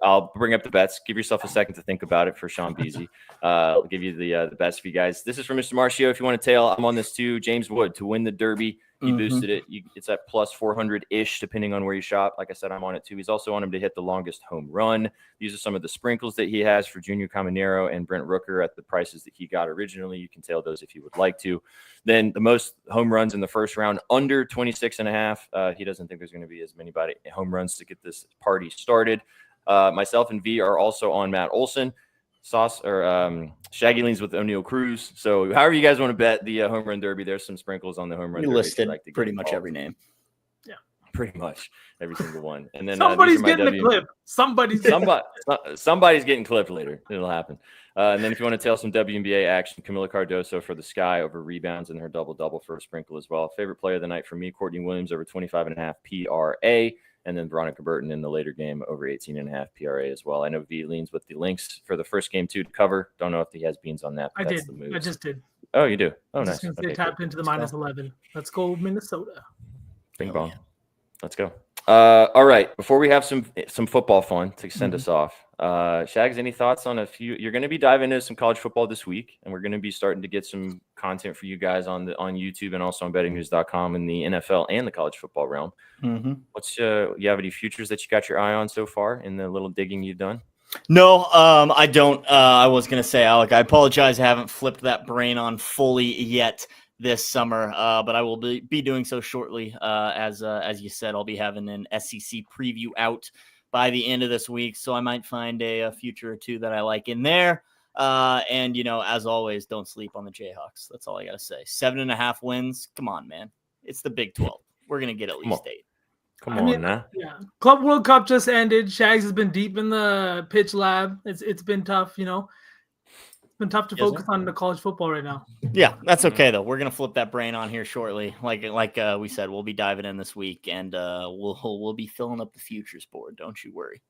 [SPEAKER 2] I'll bring up the bets. Give yourself a second to think about it for Sean Beasy. I'll give you the bets for you guys. This is from Mr. Marcio. If you want to tail, I'm on this too. James Wood to win the Derby. He boosted it. It's at plus 400-ish, depending on where you shop. Like I said, I'm on it too. He's also on him to hit the longest home run. These are some of the sprinkles that he has for Junior Caminero and Brent Rooker at the prices that he got originally. You can tail those if you would like to. Then the most home runs in the first round, under 26.5. He doesn't think there's going to be as many home runs to get this party started. Myself and V are also on Matt Olson. Shaggy leans with O'Neal Cruz. So however you guys want to bet the home run derby, there's some sprinkles on the home run derby.
[SPEAKER 3] You listed pretty much every name.
[SPEAKER 4] Yeah,
[SPEAKER 2] pretty much every single one. And then
[SPEAKER 4] somebody's getting a clip. Somebody's
[SPEAKER 2] getting clipped later. It'll happen. And then if you want to tail some WNBA action, Camila Cardoso for the Sky over rebounds and her double-double for a sprinkle as well. Favorite player of the night for me, Courtney Williams over 25.5 PRA. And then Veronica Burton in the later game over 18.5 PRA as well. I know V leans with the links for the first game too to cover. Don't know if he has beans on that.
[SPEAKER 4] I did. I just did.
[SPEAKER 2] Oh, you do? Oh, nice.
[SPEAKER 4] They tapped into the minus 11. Let's go Minnesota.
[SPEAKER 2] Bing bong. Let's go. All right. Before we have some football fun to send us off, Shags, any thoughts on a few? You're going to be diving into some college football this week, and we're going to be starting to get some content for you guys on YouTube and also on bettingnews.com in the NFL and the college football realm.
[SPEAKER 3] Mm-hmm.
[SPEAKER 2] You have any futures that you got your eye on so far in the little digging you've done?
[SPEAKER 3] No, I don't. I was going to say, Alec, I apologize. I haven't flipped that brain on fully yet this summer, but I will be doing so shortly. As you said, I'll be having an SEC preview out by the end of this week, so I might find a future or two that I like in there. And, as always, don't sleep on the Jayhawks. That's all I got to say. 7.5 wins. Come on, man. It's the Big 12. We're going to get at least 8.
[SPEAKER 2] Come on now.
[SPEAKER 4] Yeah. Club World Cup just ended. Shags has been deep in the pitch lab. It's been tough, It's been tough to focus on the college football right now.
[SPEAKER 3] Yeah, that's okay though. We're gonna flip that brain on here shortly. Like we said, we'll be diving in this week, and we'll be filling up the futures board. Don't you worry.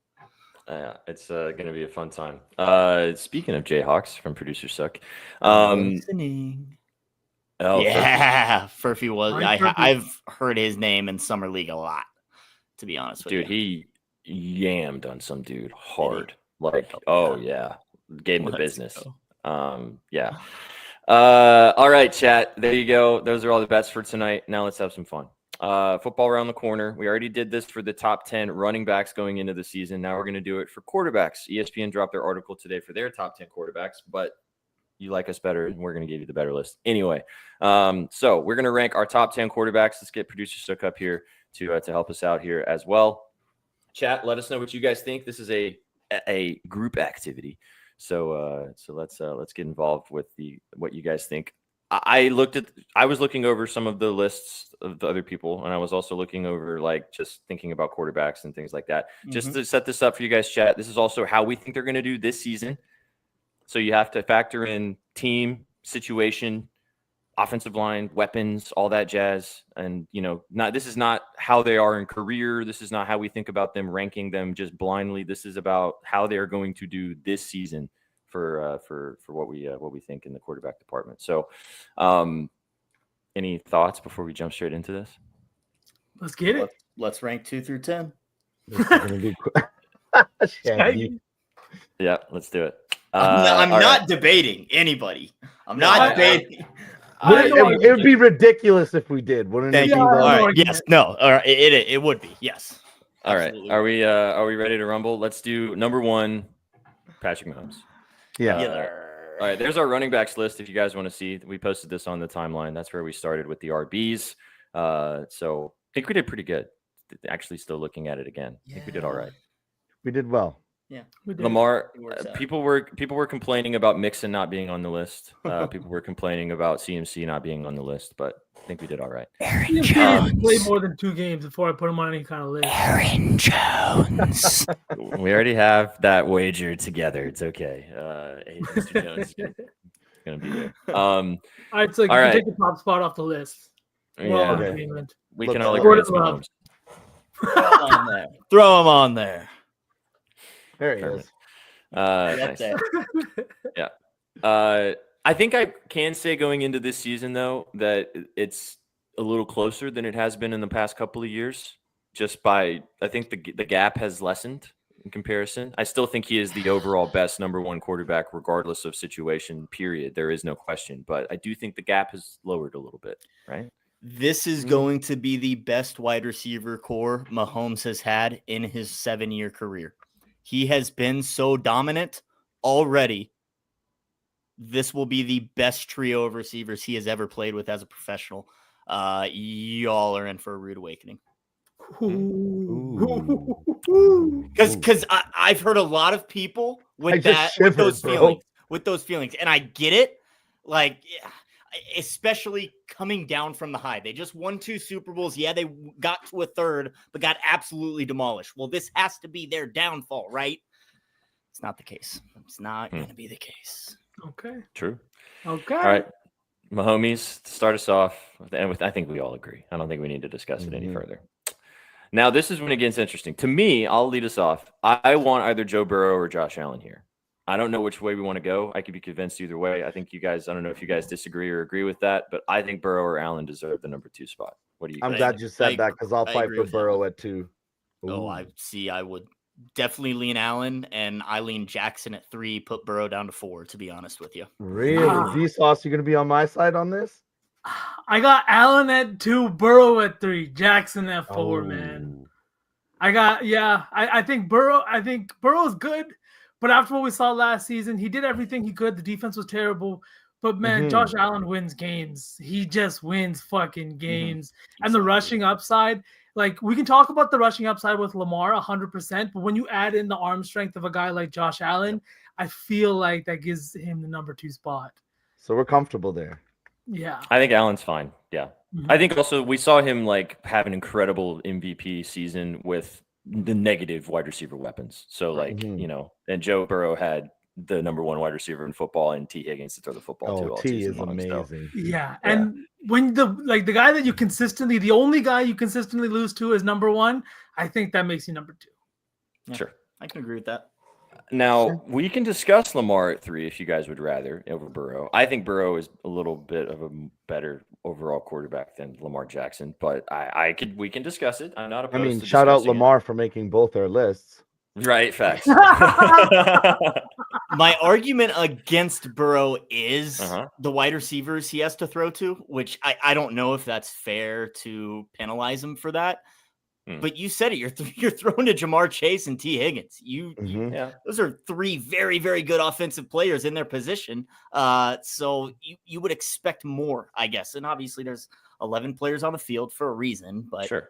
[SPEAKER 2] It's gonna be a fun time. Speaking of Jayhawks from Producer Suck,
[SPEAKER 3] Listening.
[SPEAKER 2] Oh
[SPEAKER 3] yeah, Furphy was. I've heard his name in summer league a lot. To be honest with you,
[SPEAKER 2] dude, he yammed on some dude hard.
[SPEAKER 3] Yeah.
[SPEAKER 2] Gave him the business. Yeah. All right, chat. There you go. Those are all the bets for tonight. Now let's have some fun. Football around the corner. We already did this for the top 10 running backs going into the season. Now we're going to do it for quarterbacks. ESPN dropped their article today for their top 10 quarterbacks, but you like us better, and we're going to give you the better list. Anyway, so we're going to rank our top 10 quarterbacks. Let's get Producer Stuck up here to help us out here as well. Chat, let us know what you guys think. This is a group activity. So let's get involved with what you guys think. I was looking over some of the lists of the other people, and I was also looking over just thinking about quarterbacks and things like that. Mm-hmm. Just to set this up for you guys, chat. This is also how we think they're going to do this season. So you have to factor in team, situation, offensive line, weapons, all that jazz. And this is not how they are in career. This is not how we think about them, ranking them just blindly. This is about how they are going to do this season for what we think in the quarterback department. So, any thoughts before we jump straight into this?
[SPEAKER 4] Let's get it.
[SPEAKER 3] Let's rank 2 through 10.
[SPEAKER 2] Yeah, let's do it.
[SPEAKER 3] I'm not debating anybody. I'm not debating.
[SPEAKER 6] It would be ridiculous if we did, wouldn't it?
[SPEAKER 3] All right. Yes. No. All right. It would be. Yes.
[SPEAKER 2] All Absolutely. Right. Are we ready to rumble? Let's do number 1, Patrick Mahomes.
[SPEAKER 6] Yeah.
[SPEAKER 2] All right. There's our running backs list. If you guys want to see, we posted this on the timeline. That's where we started with the RBs. So I think we did pretty good. Actually, still looking at it again. I think we did all right.
[SPEAKER 6] We did well.
[SPEAKER 3] Yeah,
[SPEAKER 2] Lamar. People were complaining about Mixon not being on the list. People were complaining about CMC not being on the list, but I think we did all right.
[SPEAKER 4] Aaron Jones played more than 2 games before I put him on any kind of list.
[SPEAKER 3] Aaron Jones.
[SPEAKER 2] We already have that wager together. It's okay. Mr. Jones is gonna be there.
[SPEAKER 4] All right, so you can take the top spot off the list.
[SPEAKER 2] Yeah, we can all
[SPEAKER 4] agree.
[SPEAKER 3] Throw him on there.
[SPEAKER 6] There he is.
[SPEAKER 2] Nice. Yeah. I think I can say going into this season, though, that it's a little closer than it has been in the past couple of years. I think the gap has lessened in comparison. I still think he is the overall best number 1 quarterback, regardless of situation, period. There is no question. But I do think the gap has lowered a little bit, right?
[SPEAKER 3] This is going to be the best wide receiver core Mahomes has had in his 7-year career. He has been so dominant already. This will be the best trio of receivers he has ever played with as a professional. Y'all are in for a rude awakening. Because I've heard a lot of people with those feelings, and I get it. Especially coming down from the high. They just won 2 Super Bowls. Yeah, they got to a 3rd, but got absolutely demolished. Well, this has to be their downfall, right? It's not the case. It's not going to be the case.
[SPEAKER 4] Okay.
[SPEAKER 2] True.
[SPEAKER 4] Okay.
[SPEAKER 2] All right. Mahomes, start us off. And I think we all agree. I don't think we need to discuss it any further. Now, this is when it gets interesting. To me, I'll lead us off. I want either Joe Burrow or Josh Allen here. I don't know which way we want to go. I could be convinced either way. I think I don't know if you guys disagree or agree with that, but I think Burrow or Allen deserve the number 2 spot. What do you
[SPEAKER 6] I'm glad you said that because I'll fight for Burrow at 2.
[SPEAKER 3] Oh, I would definitely lean Allen, and I lean Jackson at 3, put Burrow down to 4, to be honest with you.
[SPEAKER 6] Really? D-Sauce, you going to be on my side on this?
[SPEAKER 4] I got Allen at 2, Burrow at 3, Jackson at 4, man. I think Burrow's good, but after what we saw last season, he did everything he could. The defense was terrible. But man, Josh Allen wins games. He just wins fucking games. And the rushing upside, like we can talk about the rushing upside with Lamar 100%, but when you add in the arm strength of a guy like Josh Allen, I feel like that gives him the number 2 spot.
[SPEAKER 6] So we're comfortable there.
[SPEAKER 4] Yeah.
[SPEAKER 2] I think Allen's fine. Yeah. I think also we saw him like have an incredible MVP season with the negative wide receiver weapons. So like, and Joe Burrow had the number 1 wide receiver in football and T Higgins to throw the football to.
[SPEAKER 6] T is amazing.
[SPEAKER 4] Yeah. And when the guy that the only guy you consistently lose to is number 1, I think that makes you number 2.
[SPEAKER 3] Yeah,
[SPEAKER 2] sure.
[SPEAKER 3] I can agree with that.
[SPEAKER 2] Now, we can discuss Lamar at 3 if you guys would rather over Burrow. I think Burrow is a little bit of a better overall quarterback than Lamar Jackson, but we can discuss it. I'm not opposed to
[SPEAKER 6] shout out
[SPEAKER 2] discussing
[SPEAKER 6] Lamar for making both our lists.
[SPEAKER 2] Right, facts.
[SPEAKER 3] My argument against Burrow is the wide receivers he has to throw to, which I don't know if that's fair to penalize him for that. But you said it. You're throwing to Jamar Chase and T. Higgins. Those are 3 very, very good offensive players in their position. So you would expect more, I guess. And obviously, there's 11 players on the field for a reason. But
[SPEAKER 2] sure.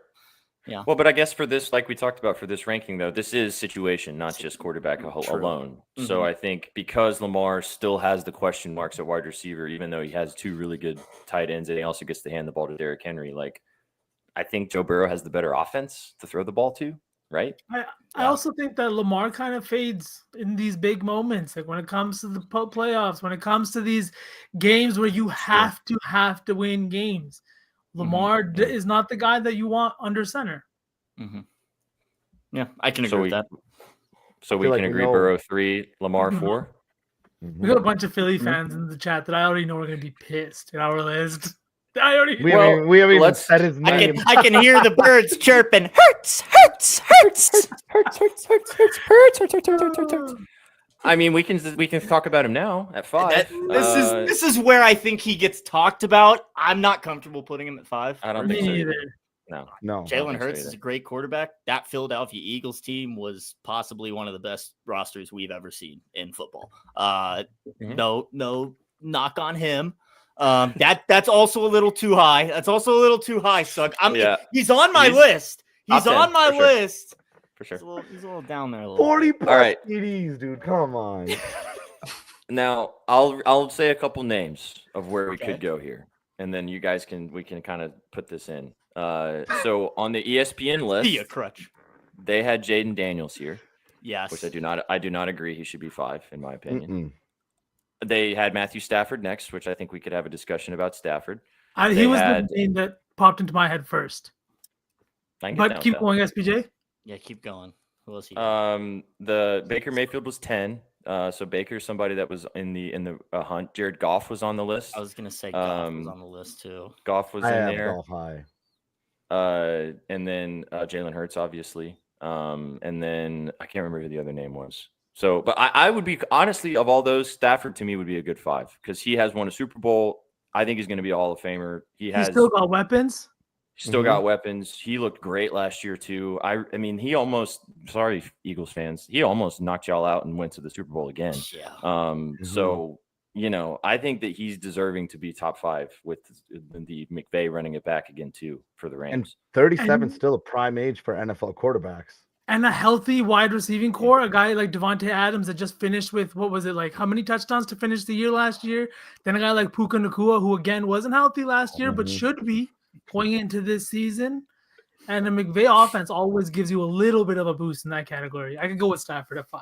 [SPEAKER 3] Yeah.
[SPEAKER 2] Well, but I guess for this, like we talked about for this ranking, though, this is situation, not just quarterback alone. So I think because Lamar still has the question marks at wide receiver, even though he has 2 really good tight ends and he also gets to hand the ball to Derrick Henry, like I think Joe Burrow has the better offense to throw the ball to, right?
[SPEAKER 4] I also think that Lamar kind of fades in these big moments, like when it comes to the playoffs, when it comes to these games where you have to win games. Lamar is not the guy that you want under center.
[SPEAKER 3] Yeah, I can agree with that.
[SPEAKER 2] So we can agree Burrow 3, Lamar 4.
[SPEAKER 4] We got a bunch of Philly fans in the chat that I already know are going to be pissed in our list.
[SPEAKER 6] We haven't even said his name.
[SPEAKER 3] I can hear the birds chirping. Hurts.
[SPEAKER 2] I mean, we can talk about him now at 5.
[SPEAKER 3] This is where I think he gets talked about. I'm not comfortable putting him at 5.
[SPEAKER 2] I don't think so either. No.
[SPEAKER 3] Jalen Hurts is a great quarterback. That Philadelphia Eagles team was possibly one of the best rosters we've ever seen in football. No knock on him. That's also a little too high. Sugg. He's on my list. He's on my list.
[SPEAKER 2] For sure.
[SPEAKER 3] He's a little down there.
[SPEAKER 6] 40 plus TDs, dude. Come on.
[SPEAKER 2] Now I'll say a couple names of where we could go here, and then you guys we can kind of put this in. So on the ESPN list,
[SPEAKER 3] be a crutch.
[SPEAKER 2] They had Jaden Daniels here.
[SPEAKER 3] Yes,
[SPEAKER 2] which I do not agree. He should be 5 in my opinion. They had Matthew Stafford next, which I think we could have a discussion about Stafford.
[SPEAKER 4] He was the name that popped into my head first. But keep going, SPJ.
[SPEAKER 3] Yeah, keep going. Who else?
[SPEAKER 2] The Baker Mayfield was 10. So Baker's somebody that was in the hunt. Jared Goff was on the list.
[SPEAKER 3] I was gonna say Goff was on the list too.
[SPEAKER 2] Goff was in there.
[SPEAKER 6] Goff high.
[SPEAKER 2] And then Jalen Hurts, obviously. And then I can't remember who the other name was. So, but I would be honestly of all those, Stafford to me would be a good 5 because he has won a Super Bowl. I think he's going to be a Hall of Famer. He
[SPEAKER 4] still got weapons.
[SPEAKER 2] Still got weapons. He looked great last year too. I mean, he almost. Sorry, Eagles fans. He almost knocked y'all out and went to the Super Bowl again.
[SPEAKER 3] Yeah.
[SPEAKER 2] So I think that he's deserving to be top 5 with the McVay running it back again too for the Rams.
[SPEAKER 6] And 37 still a prime age for NFL quarterbacks.
[SPEAKER 4] And a healthy wide receiving core, a guy like Devontae Adams that just finished with, what was it, like how many touchdowns to finish the year last year? Then a guy like Puka Nacua, who again wasn't healthy last year, but should be going into this season. And the McVay offense always gives you a little bit of a boost in that category. I could go with Stafford at 5.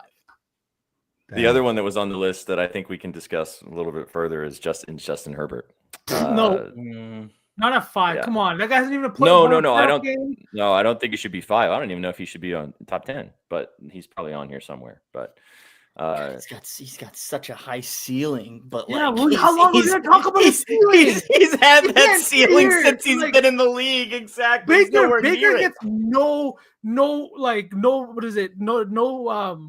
[SPEAKER 2] The other one that was on the list that I think we can discuss a little bit further is Justin Herbert.
[SPEAKER 4] Not at 5. Yeah. Come on, that guy hasn't even played.
[SPEAKER 2] No. I don't think he should be 5. I don't even know if he should be on top 10, but he's probably on here somewhere. But
[SPEAKER 3] He's got such a high ceiling, but
[SPEAKER 4] Yeah,
[SPEAKER 3] like,
[SPEAKER 4] how long are we gonna talk about his ceiling?
[SPEAKER 3] He's had
[SPEAKER 4] You
[SPEAKER 3] that
[SPEAKER 4] can't
[SPEAKER 3] ceiling
[SPEAKER 4] hear it.
[SPEAKER 3] since he's
[SPEAKER 4] Like,
[SPEAKER 3] been in the league. Exactly. He's nowhere
[SPEAKER 4] Baker
[SPEAKER 3] near it.
[SPEAKER 4] gets no what is it? No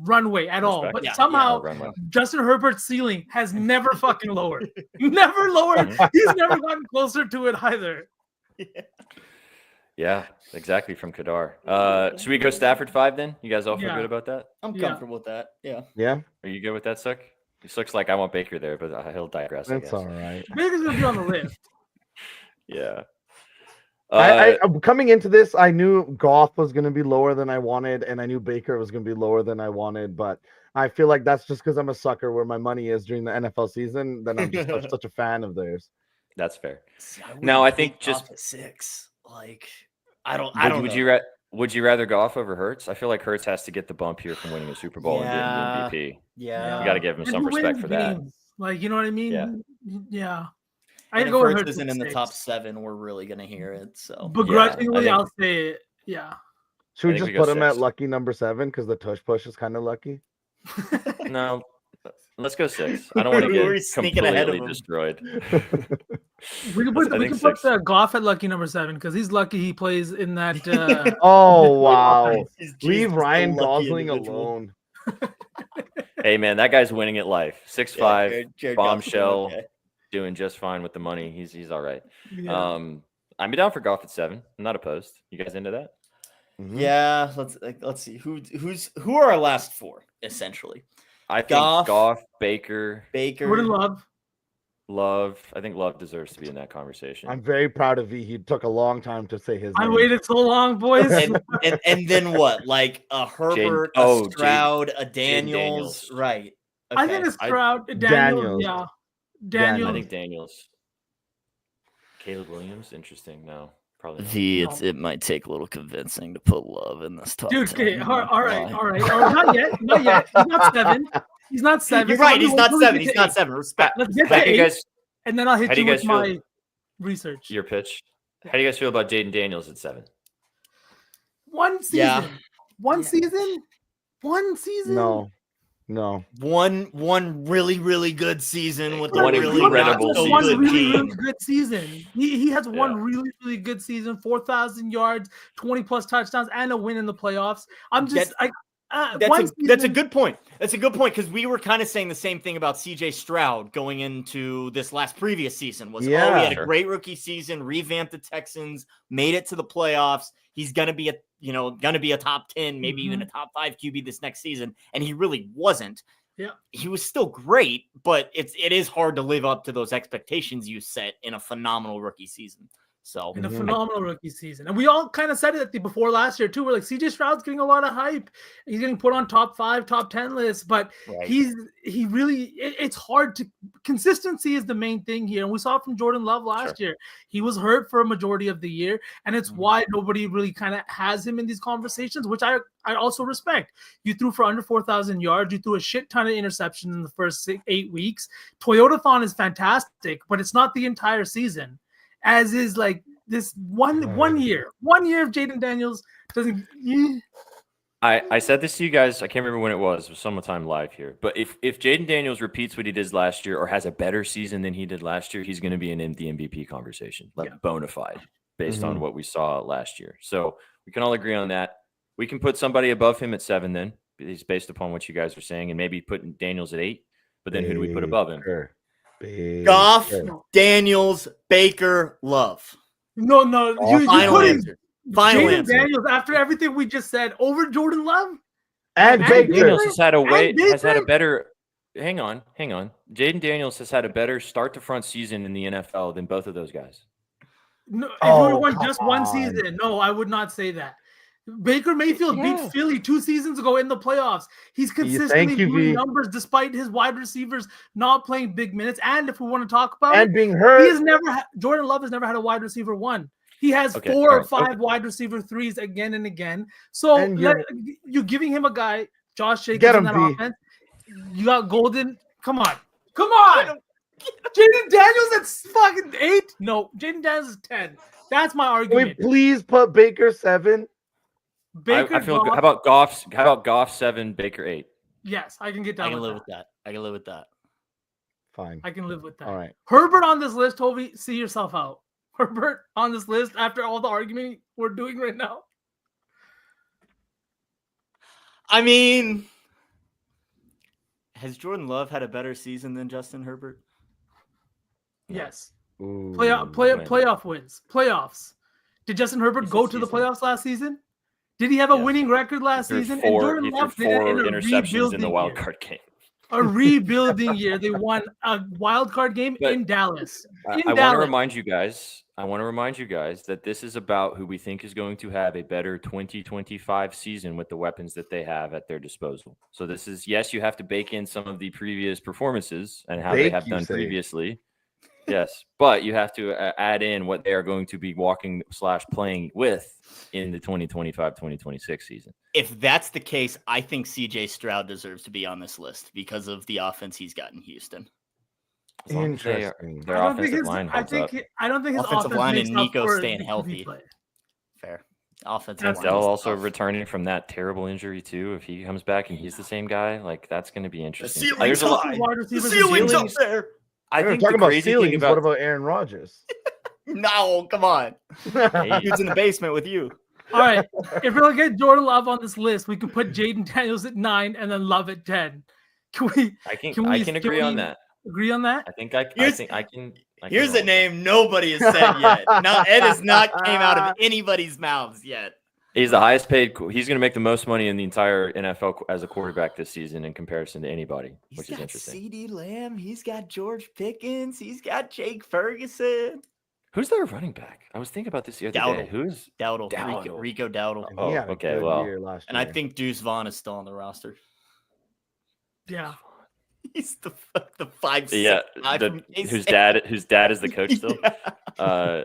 [SPEAKER 4] runway at all.
[SPEAKER 2] Respect.
[SPEAKER 4] But
[SPEAKER 3] Yeah,
[SPEAKER 4] somehow
[SPEAKER 2] runway.
[SPEAKER 4] Justin Herbert's ceiling has never fucking lowered. Never lowered. He's never gotten closer to it either.
[SPEAKER 2] Yeah, exactly from Kadar. Should we go Stafford 5 then? You guys all feel
[SPEAKER 4] Yeah.
[SPEAKER 2] good about that?
[SPEAKER 3] I'm
[SPEAKER 4] Yeah.
[SPEAKER 3] comfortable with that. Yeah.
[SPEAKER 6] Yeah,
[SPEAKER 2] Are you good with that, Sook? Sook's like, I want Baker there, but he'll digress. I
[SPEAKER 6] that's
[SPEAKER 2] guess.
[SPEAKER 6] all right.
[SPEAKER 4] Baker's gonna be on the list.
[SPEAKER 2] Yeah.
[SPEAKER 6] I'm coming into this, I knew Goff was going to be lower than I wanted, and I knew Baker was going to be lower than I wanted. But I feel like that's just because I'm a sucker where my money is during the NFL season. Then I'm just such a fan of theirs.
[SPEAKER 2] That's fair.
[SPEAKER 3] See,
[SPEAKER 2] Now, I
[SPEAKER 3] wouldn't
[SPEAKER 2] think
[SPEAKER 3] take
[SPEAKER 2] just
[SPEAKER 3] Goff at 6. Like, I don't
[SPEAKER 2] would
[SPEAKER 3] know.
[SPEAKER 2] would you rather Goff over Hurts? I feel like Hurts has to get the bump here from winning a Super Bowl and
[SPEAKER 3] Yeah.
[SPEAKER 2] being the MVP.
[SPEAKER 3] Yeah.
[SPEAKER 2] You got to give him
[SPEAKER 4] And
[SPEAKER 2] some
[SPEAKER 4] he
[SPEAKER 2] respect
[SPEAKER 4] wins
[SPEAKER 2] for that.
[SPEAKER 4] games. Like, you know what I mean? Yeah.
[SPEAKER 3] And
[SPEAKER 4] I'd
[SPEAKER 3] if
[SPEAKER 4] go with
[SPEAKER 3] Hurts
[SPEAKER 4] Hurts
[SPEAKER 3] isn't
[SPEAKER 4] at
[SPEAKER 3] in the
[SPEAKER 4] 6.
[SPEAKER 3] top 7, we're really gonna hear it. So
[SPEAKER 4] Begrudgingly,
[SPEAKER 2] think-
[SPEAKER 4] I'll say it. Yeah.
[SPEAKER 6] Should we
[SPEAKER 2] I think
[SPEAKER 6] just
[SPEAKER 2] we go
[SPEAKER 6] put him at
[SPEAKER 2] 6.
[SPEAKER 6] lucky number 7 because the tush push is kind of lucky?
[SPEAKER 2] No, let's go 6. I don't want to
[SPEAKER 3] We're
[SPEAKER 2] get
[SPEAKER 3] sneaking ahead of
[SPEAKER 2] completely
[SPEAKER 3] him.
[SPEAKER 2] destroyed.
[SPEAKER 4] We can
[SPEAKER 2] I think
[SPEAKER 4] put
[SPEAKER 2] 6.
[SPEAKER 4] Goff at lucky number 7 because he's lucky he plays in that.
[SPEAKER 6] Oh wow!
[SPEAKER 3] He's just
[SPEAKER 6] Leave
[SPEAKER 3] a
[SPEAKER 6] Ryan
[SPEAKER 3] lucky
[SPEAKER 6] Gosling
[SPEAKER 3] individual.
[SPEAKER 6] alone.
[SPEAKER 2] Hey man, that guy's winning at life. 6'5",
[SPEAKER 3] Jared Goff's
[SPEAKER 2] bombshell,
[SPEAKER 3] doing okay.
[SPEAKER 2] doing just fine with the money. He's all right.
[SPEAKER 4] Yeah.
[SPEAKER 2] I'm down for Goff at 7. I'm not opposed. You guys into that?
[SPEAKER 6] Mhm.
[SPEAKER 3] Yeah, let's see who are our last 4 essentially.
[SPEAKER 2] I think
[SPEAKER 3] Goff.
[SPEAKER 2] Goff, Baker,
[SPEAKER 4] Jordan Love.
[SPEAKER 2] Love. I think Love deserves to be in that conversation.
[SPEAKER 6] I'm very proud of V. He took a long time to say his
[SPEAKER 4] I
[SPEAKER 6] name.
[SPEAKER 4] waited so long, boys.
[SPEAKER 3] and then what? Like a Herbert, a Stroud, a Daniels, right? Okay.
[SPEAKER 4] I think it's Stroud, Daniels.
[SPEAKER 6] Daniels.
[SPEAKER 4] Yeah.
[SPEAKER 2] I
[SPEAKER 4] Daniels.
[SPEAKER 2] think Daniels. Caleb Williams, interesting. No, probably not.
[SPEAKER 3] It might take a little convincing to put Love in this top
[SPEAKER 4] Dude,
[SPEAKER 3] 10.
[SPEAKER 4] okay, all right. Not yet. He's not 7. He's not 7.
[SPEAKER 3] You're
[SPEAKER 4] So
[SPEAKER 3] right.
[SPEAKER 4] let me
[SPEAKER 3] He's not
[SPEAKER 4] wait till
[SPEAKER 3] 7.
[SPEAKER 4] we
[SPEAKER 3] He's
[SPEAKER 4] get
[SPEAKER 3] not
[SPEAKER 4] to
[SPEAKER 3] 7. Respect.
[SPEAKER 4] Let's get
[SPEAKER 2] How
[SPEAKER 4] to
[SPEAKER 2] do you
[SPEAKER 4] 8,
[SPEAKER 2] guys?
[SPEAKER 4] and then I'll
[SPEAKER 2] how
[SPEAKER 4] hit
[SPEAKER 2] do
[SPEAKER 4] you
[SPEAKER 2] you
[SPEAKER 4] with
[SPEAKER 2] guys feel-
[SPEAKER 4] my research.
[SPEAKER 2] Your pitch. How do you guys feel about Jaden Daniels at 7?
[SPEAKER 4] One season.
[SPEAKER 3] Yeah.
[SPEAKER 4] One
[SPEAKER 3] Yeah.
[SPEAKER 4] season. One season.
[SPEAKER 6] No.
[SPEAKER 3] One really, really good season with
[SPEAKER 2] One
[SPEAKER 3] a really
[SPEAKER 2] incredible
[SPEAKER 3] not so
[SPEAKER 2] season.
[SPEAKER 4] One
[SPEAKER 3] good
[SPEAKER 4] really,
[SPEAKER 3] team.
[SPEAKER 4] really good season. He has one
[SPEAKER 2] Yeah.
[SPEAKER 4] really, really good season, 4,000 yards, 20 plus touchdowns, and a win in the playoffs. I'm just
[SPEAKER 3] That's a good point. That's a good point because we were kind of saying the same thing about CJ Stroud going into this previous season. He had a great rookie season, revamped the Texans, made it to the playoffs. He's gonna be a top 10, maybe even a top 5 QB this next season, and he really wasn't.
[SPEAKER 4] Yeah,
[SPEAKER 3] he was still great, but it is hard to live up to those expectations you set in a phenomenal rookie season. So
[SPEAKER 4] in a phenomenal rookie season. And we all kind of said it before last year too. We're like, CJ Stroud's getting a lot of hype. He's getting put on top 5, top 10 lists, but it's hard to consistency is the main thing here. And we saw it from Jordan Love last year. He was hurt for a majority of the year. And it's why nobody really kind of has him in these conversations, which I also respect. You threw for under 4,000 yards. You threw a shit ton of interceptions in the first 8 weeks. Toyotathon is fantastic, but it's not the entire season. As is like this one year of Jaden Daniels doesn't.
[SPEAKER 2] I said this to you guys. I can't remember when it was. It was sometime live here. But if Jaden Daniels repeats what he did last year or has a better season than he did last year, he's going to be in the MVP conversation, bona fide, based on what we saw last year. So we can all agree on that. We can put somebody above him at 7 then. It's based upon what you guys are saying, and maybe putting Daniels at 8. But then who do we put above him?
[SPEAKER 3] Goff, Daniels, Baker, Love.
[SPEAKER 4] No.
[SPEAKER 3] Final answer. Final
[SPEAKER 4] Jaden
[SPEAKER 3] answer.
[SPEAKER 4] Daniels after everything we just said over Jordan Love
[SPEAKER 6] and Baker.
[SPEAKER 2] Daniels has had a better. Hang on. Jaden Daniels has had a better start to front season in the NFL than both of those guys.
[SPEAKER 4] No, if we won just one season, no, I would not say that. Baker Mayfield beat Philly 2 seasons ago in the playoffs. He's consistently doing numbers despite his wide receivers not playing big minutes. And if we want to talk about
[SPEAKER 6] and being hurt,
[SPEAKER 4] Jordan Love has never had a wide receiver 1. He has 4 or 5 wide receiver 3s again and again. So you're giving him a guy, Josh Jacobs, in that offense. You got Golden. Come on. Jaden Daniels at fucking 8? No, Jaden Daniels is 10. That's my argument.
[SPEAKER 6] Can we please put Baker 7?
[SPEAKER 2] I feel good. How about Goff 7, Baker 8?
[SPEAKER 4] Yes, I can get down.
[SPEAKER 3] I can live with that. I can live with that.
[SPEAKER 6] Fine.
[SPEAKER 4] I can live with that.
[SPEAKER 6] All right.
[SPEAKER 4] Herbert on this list, Tovey, see yourself out. Herbert on this list after all the argument we're doing right now.
[SPEAKER 3] I mean, has Jordan Love had a better season than Justin Herbert?
[SPEAKER 4] Yes.
[SPEAKER 6] Ooh.
[SPEAKER 4] Playoff wins. Playoffs. Did Justin Herbert go to the playoffs last season? Did he have a winning record last season?
[SPEAKER 2] And Jordan Love did it in a interceptions in the wild card game.
[SPEAKER 4] A rebuilding year. They won a wild card game in Dallas.
[SPEAKER 2] I want to remind you guys. That this is about who we think is going to have a better 2025 season with the weapons that they have at their disposal. So this is, yes, you have to bake in some of the previous performances and how they have done previously. Yes, but you have to add in what they are going to be walking/playing with in the 2025-2026 season.
[SPEAKER 3] If that's the case, I think CJ Stroud deserves to be on this list because of the offense he's got in Houston.
[SPEAKER 6] Interesting.
[SPEAKER 2] Their offensive line holds up.
[SPEAKER 4] I don't think his
[SPEAKER 3] offensive line and Nico staying healthy. Fair. Offensive line.
[SPEAKER 2] Dell also returning from that terrible injury too. If he comes back and he's the same guy, like that's going to be interesting.
[SPEAKER 3] The ceiling's up there.
[SPEAKER 6] I think talking about ceilings. What about Aaron Rodgers?
[SPEAKER 3] No, come on. He's in the basement with you.
[SPEAKER 4] All right. If we're going to get Jordan Love on this list, we can put Jaden Daniels at 9 and then Love at 10.
[SPEAKER 2] I can agree on that.
[SPEAKER 4] Agree on that?
[SPEAKER 2] I think I can.
[SPEAKER 3] Here's a name nobody has said yet. It has not came out of anybody's mouths yet.
[SPEAKER 2] He's the highest paid. He's going to make the most money in the entire NFL as a quarterback this season in comparison to anybody, which is interesting.
[SPEAKER 3] CeeDee Lamb. He's got George Pickens. He's got Jake Ferguson.
[SPEAKER 2] Who's their running back? I was thinking about this the other day. Who's
[SPEAKER 3] Dowdle? Rico Dowdle.
[SPEAKER 2] Oh, okay. Well,
[SPEAKER 3] and I think Deuce Vaughn is still on the roster.
[SPEAKER 4] Yeah.
[SPEAKER 3] He's the 5'6".
[SPEAKER 2] Yeah, whose dad is the coach still. Yeah.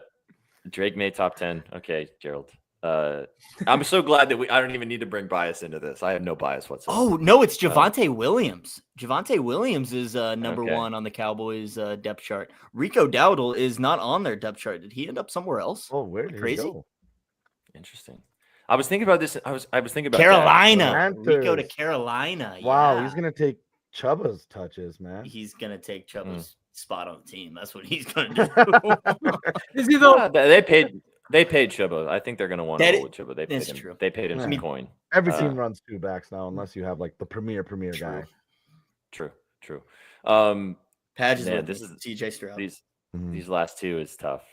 [SPEAKER 2] Drake made top 10. Okay, Gerald. I'm so glad that I don't even need to bring bias into this. I have no bias whatsoever.
[SPEAKER 3] Oh no, it's Javonte Williams. Javonte Williams is number 1 on the Cowboys depth chart. Rico Dowdle is not on their depth chart. Did he end up somewhere else?
[SPEAKER 6] Oh, where did he go?
[SPEAKER 2] Interesting. I was thinking about this. I was thinking about
[SPEAKER 3] Carolina. Rico to Carolina.
[SPEAKER 6] Wow, he's gonna take Chubba's touches, man.
[SPEAKER 3] He's gonna take Chubba's spot on the team. That's what he's gonna do.
[SPEAKER 4] Is he though?
[SPEAKER 2] They paid Chubba. I think they're going to want to roll with Chubba. They paid him some coin.
[SPEAKER 6] Every team runs 2 backs now, unless you have like the premier guy.
[SPEAKER 2] True.
[SPEAKER 3] This is CJ Stroud.
[SPEAKER 2] These last 2 is tough.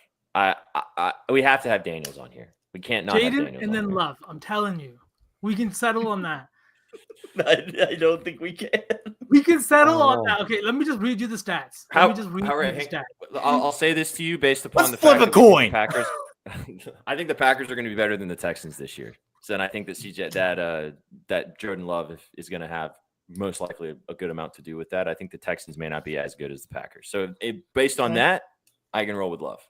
[SPEAKER 2] We have to have Daniels on here. We can't not have Daniels
[SPEAKER 4] and then here. Love. I'm telling you, we can settle on that.
[SPEAKER 3] I don't think we can.
[SPEAKER 4] We can settle on that. Okay, let me just read you the stats.
[SPEAKER 2] I'll say this to you based upon
[SPEAKER 3] Let's flip a coin.
[SPEAKER 2] Packers. I think the Packers are going to be better than the Texans this year. So then I think that Jordan Love is going to have most likely a good amount to do with that. I think the Texans may not be as good as the Packers. So based on that, I can roll with Love.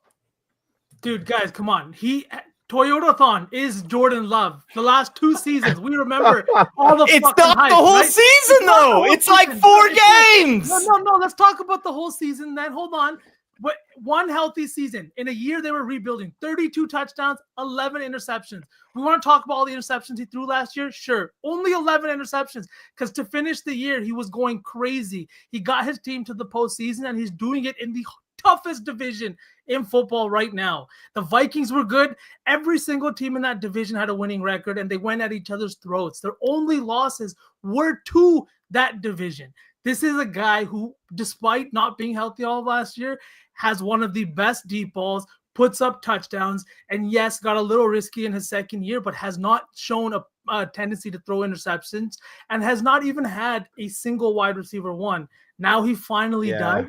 [SPEAKER 4] Dude, guys, come on. Toyotathon is Jordan Love. The last 2 seasons, we remember all the.
[SPEAKER 3] It's not hype, the whole season though. It's like 4 games.
[SPEAKER 4] No. Let's talk about the whole season. Then hold on. But one healthy season in a year they were rebuilding, 32 touchdowns, 11 interceptions. We want to talk about all the interceptions he threw last year? Sure. Only 11 interceptions because to finish the year, he was going crazy. He got his team to the postseason and he's doing it in the toughest division in football right now. The Vikings were good. Every single team in that division had a winning record and they went at each other's throats. Their only losses were to that division. This is a guy who, despite not being healthy all of last year, has one of the best deep balls, puts up touchdowns, and yes, got a little risky in his second year, but has not shown a tendency to throw interceptions and has not even had a single wide receiver one. Now he finally does.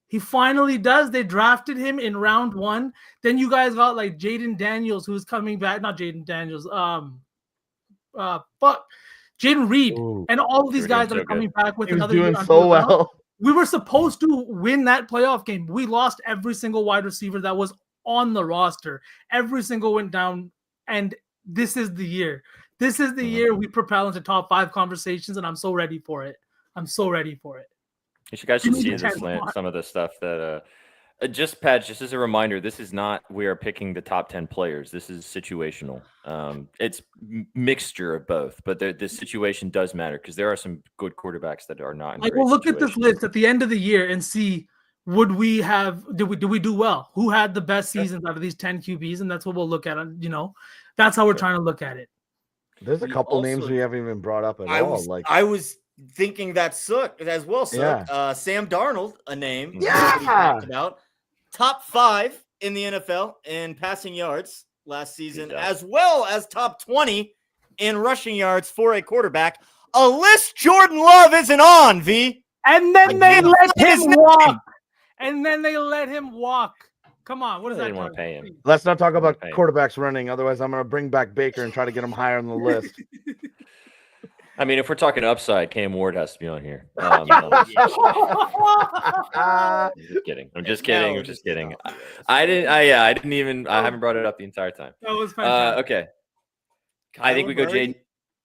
[SPEAKER 4] He finally does. They drafted him in round 1. Then you guys got like Jaden Daniels, who's coming back. Not Jaden Daniels. Jaden Reed. And all of these guys that are coming back with another year.
[SPEAKER 6] Doing so well.
[SPEAKER 4] We were supposed to win that playoff game. We lost every single wide receiver that was on the roster. Every single went down. And this is the year. This is the year we propel into top 5 conversations, and I'm so ready for it. I'm so ready for it.
[SPEAKER 2] You guys should see this, some of the stuff that Just Patch, just as a reminder, this is not we are picking the top 10 players. This is situational. It's mixture of both, but this situation does matter because there are some good quarterbacks that are not in
[SPEAKER 4] Like,
[SPEAKER 2] great
[SPEAKER 4] we'll look at this
[SPEAKER 2] situations.
[SPEAKER 4] list at the end of the year and see did we do well? Who had the best seasons out of these 10 QBs? And that's what we'll look at. That's how we're trying to look at it.
[SPEAKER 6] There's a couple names we haven't even brought up at all.
[SPEAKER 3] I was thinking that Sook as well. Sook. Sam Darnold, a name.
[SPEAKER 6] Yeah.
[SPEAKER 3] Talked about top 5 in the NFL in passing yards last season, as well as top 20 in rushing yards for a quarterback. A list Jordan Love isn't on, V.
[SPEAKER 4] And then they let him walk. And then they let him walk. Come on, what is that?
[SPEAKER 2] They didn't want to pay him.
[SPEAKER 6] Let's not talk about quarterbacks running. Otherwise, I'm going to bring back Baker and try to get him higher on the list.
[SPEAKER 2] I mean, if we're talking upside, Cam Ward has to be on here. I'm just kidding. I haven't brought it up the entire time.
[SPEAKER 4] That was fantastic.
[SPEAKER 2] Okay. I think we go Jaden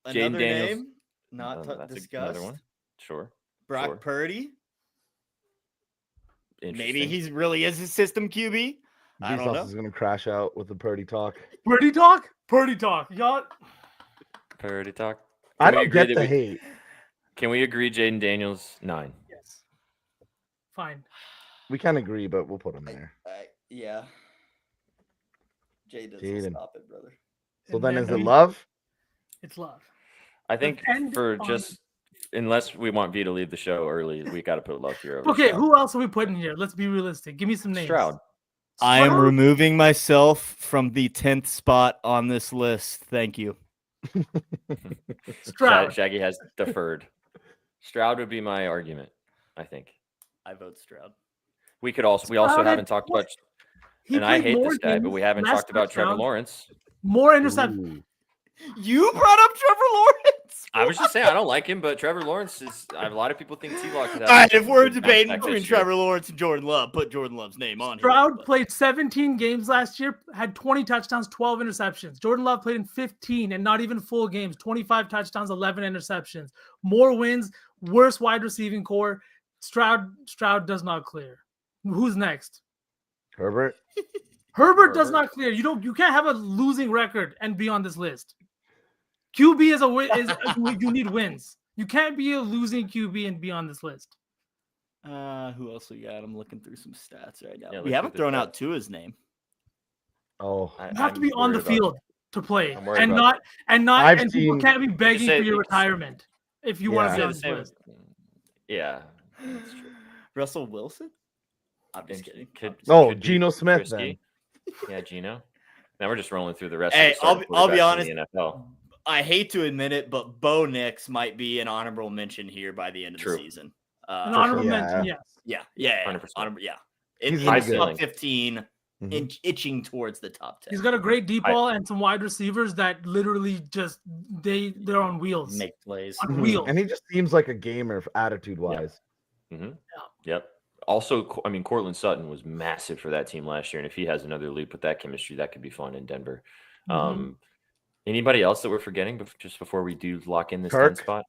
[SPEAKER 2] Daniels.
[SPEAKER 3] Name not discussed.
[SPEAKER 2] Another one. Sure.
[SPEAKER 3] Brock Purdy. Maybe he really is his system QB. I don't know.
[SPEAKER 6] Is going to crash out with the Purdy talk.
[SPEAKER 4] Purdy talk. Y'all.
[SPEAKER 2] Purdy talk.
[SPEAKER 6] I don't get the hate.
[SPEAKER 2] Can we agree Jaden Daniels 9?
[SPEAKER 4] Yes. Fine.
[SPEAKER 6] We can agree, but we'll put him there.
[SPEAKER 3] Yeah. Jaden. Stop it, brother.
[SPEAKER 6] So then is it Love?
[SPEAKER 4] It's Love.
[SPEAKER 2] I think unless we want V to leave the show early, we got to put Love here.
[SPEAKER 4] Okay, Stroud. Who else are we putting here? Let's be realistic. Give me some names.
[SPEAKER 2] Stroud.
[SPEAKER 3] I am removing myself from the 10th spot on this list. Thank you.
[SPEAKER 4] Stroud.
[SPEAKER 2] Shaggy has deferred. Stroud would be my argument, I think.
[SPEAKER 3] I vote Stroud.
[SPEAKER 2] We also haven't talked about, and I hate this guy, but we haven't talked about Trevor Lawrence.
[SPEAKER 4] More interceptions.
[SPEAKER 3] You brought up Trevor Lawrence.
[SPEAKER 2] I was just saying I don't like him, but Trevor Lawrence is. A lot of people think T-Lock.
[SPEAKER 3] All right, if we're debating between Trevor Lawrence and Jordan Love, put Jordan Love's name on here.
[SPEAKER 4] Stroud played 17 games last year, had 20 touchdowns, 12 interceptions. Jordan Love played in 15 and not even full games, 25 touchdowns, 11 interceptions. More wins, worse wide receiving core. Stroud does not clear. Who's next?
[SPEAKER 6] Herbert.
[SPEAKER 4] Herbert does not clear. You can't have a losing record and be on this list. QB is a win. You need wins. You can't be a losing QB and be on this list.
[SPEAKER 3] Who else we got? I'm looking through some stats right now.
[SPEAKER 2] Yeah,
[SPEAKER 3] we haven't thrown out Tua's name.
[SPEAKER 6] Oh,
[SPEAKER 4] you have to be on the field to play, and people can't be begging for your retirement if you want to be on this list.
[SPEAKER 2] Yeah, that's true.
[SPEAKER 3] Russell Wilson. I'm just kidding.
[SPEAKER 6] Geno Smith. Then.
[SPEAKER 2] Yeah, Geno. Now we're just rolling through the rest.
[SPEAKER 3] Hey,
[SPEAKER 2] of
[SPEAKER 3] I'll be honest.
[SPEAKER 2] In the NFL.
[SPEAKER 3] I hate to admit it, but Bo Nix might be an honorable mention here by the end of the season.
[SPEAKER 4] An honorable mention, yes.
[SPEAKER 3] Yeah.
[SPEAKER 2] 100%.
[SPEAKER 3] Yeah.
[SPEAKER 6] He's
[SPEAKER 3] top 15, itching towards the top 10.
[SPEAKER 4] He's got a great deep ball and some wide receivers that literally just they're on wheels.
[SPEAKER 3] Make plays.
[SPEAKER 4] On wheels.
[SPEAKER 6] And he just seems like a gamer attitude-wise.
[SPEAKER 2] Yeah. Mm-hmm. Yep. Also, I mean, Cortland Sutton was massive for that team last year, and if he has another leap with that chemistry, that could be fun in Denver. Anybody else that we're forgetting just before we do lock in this 10 spot?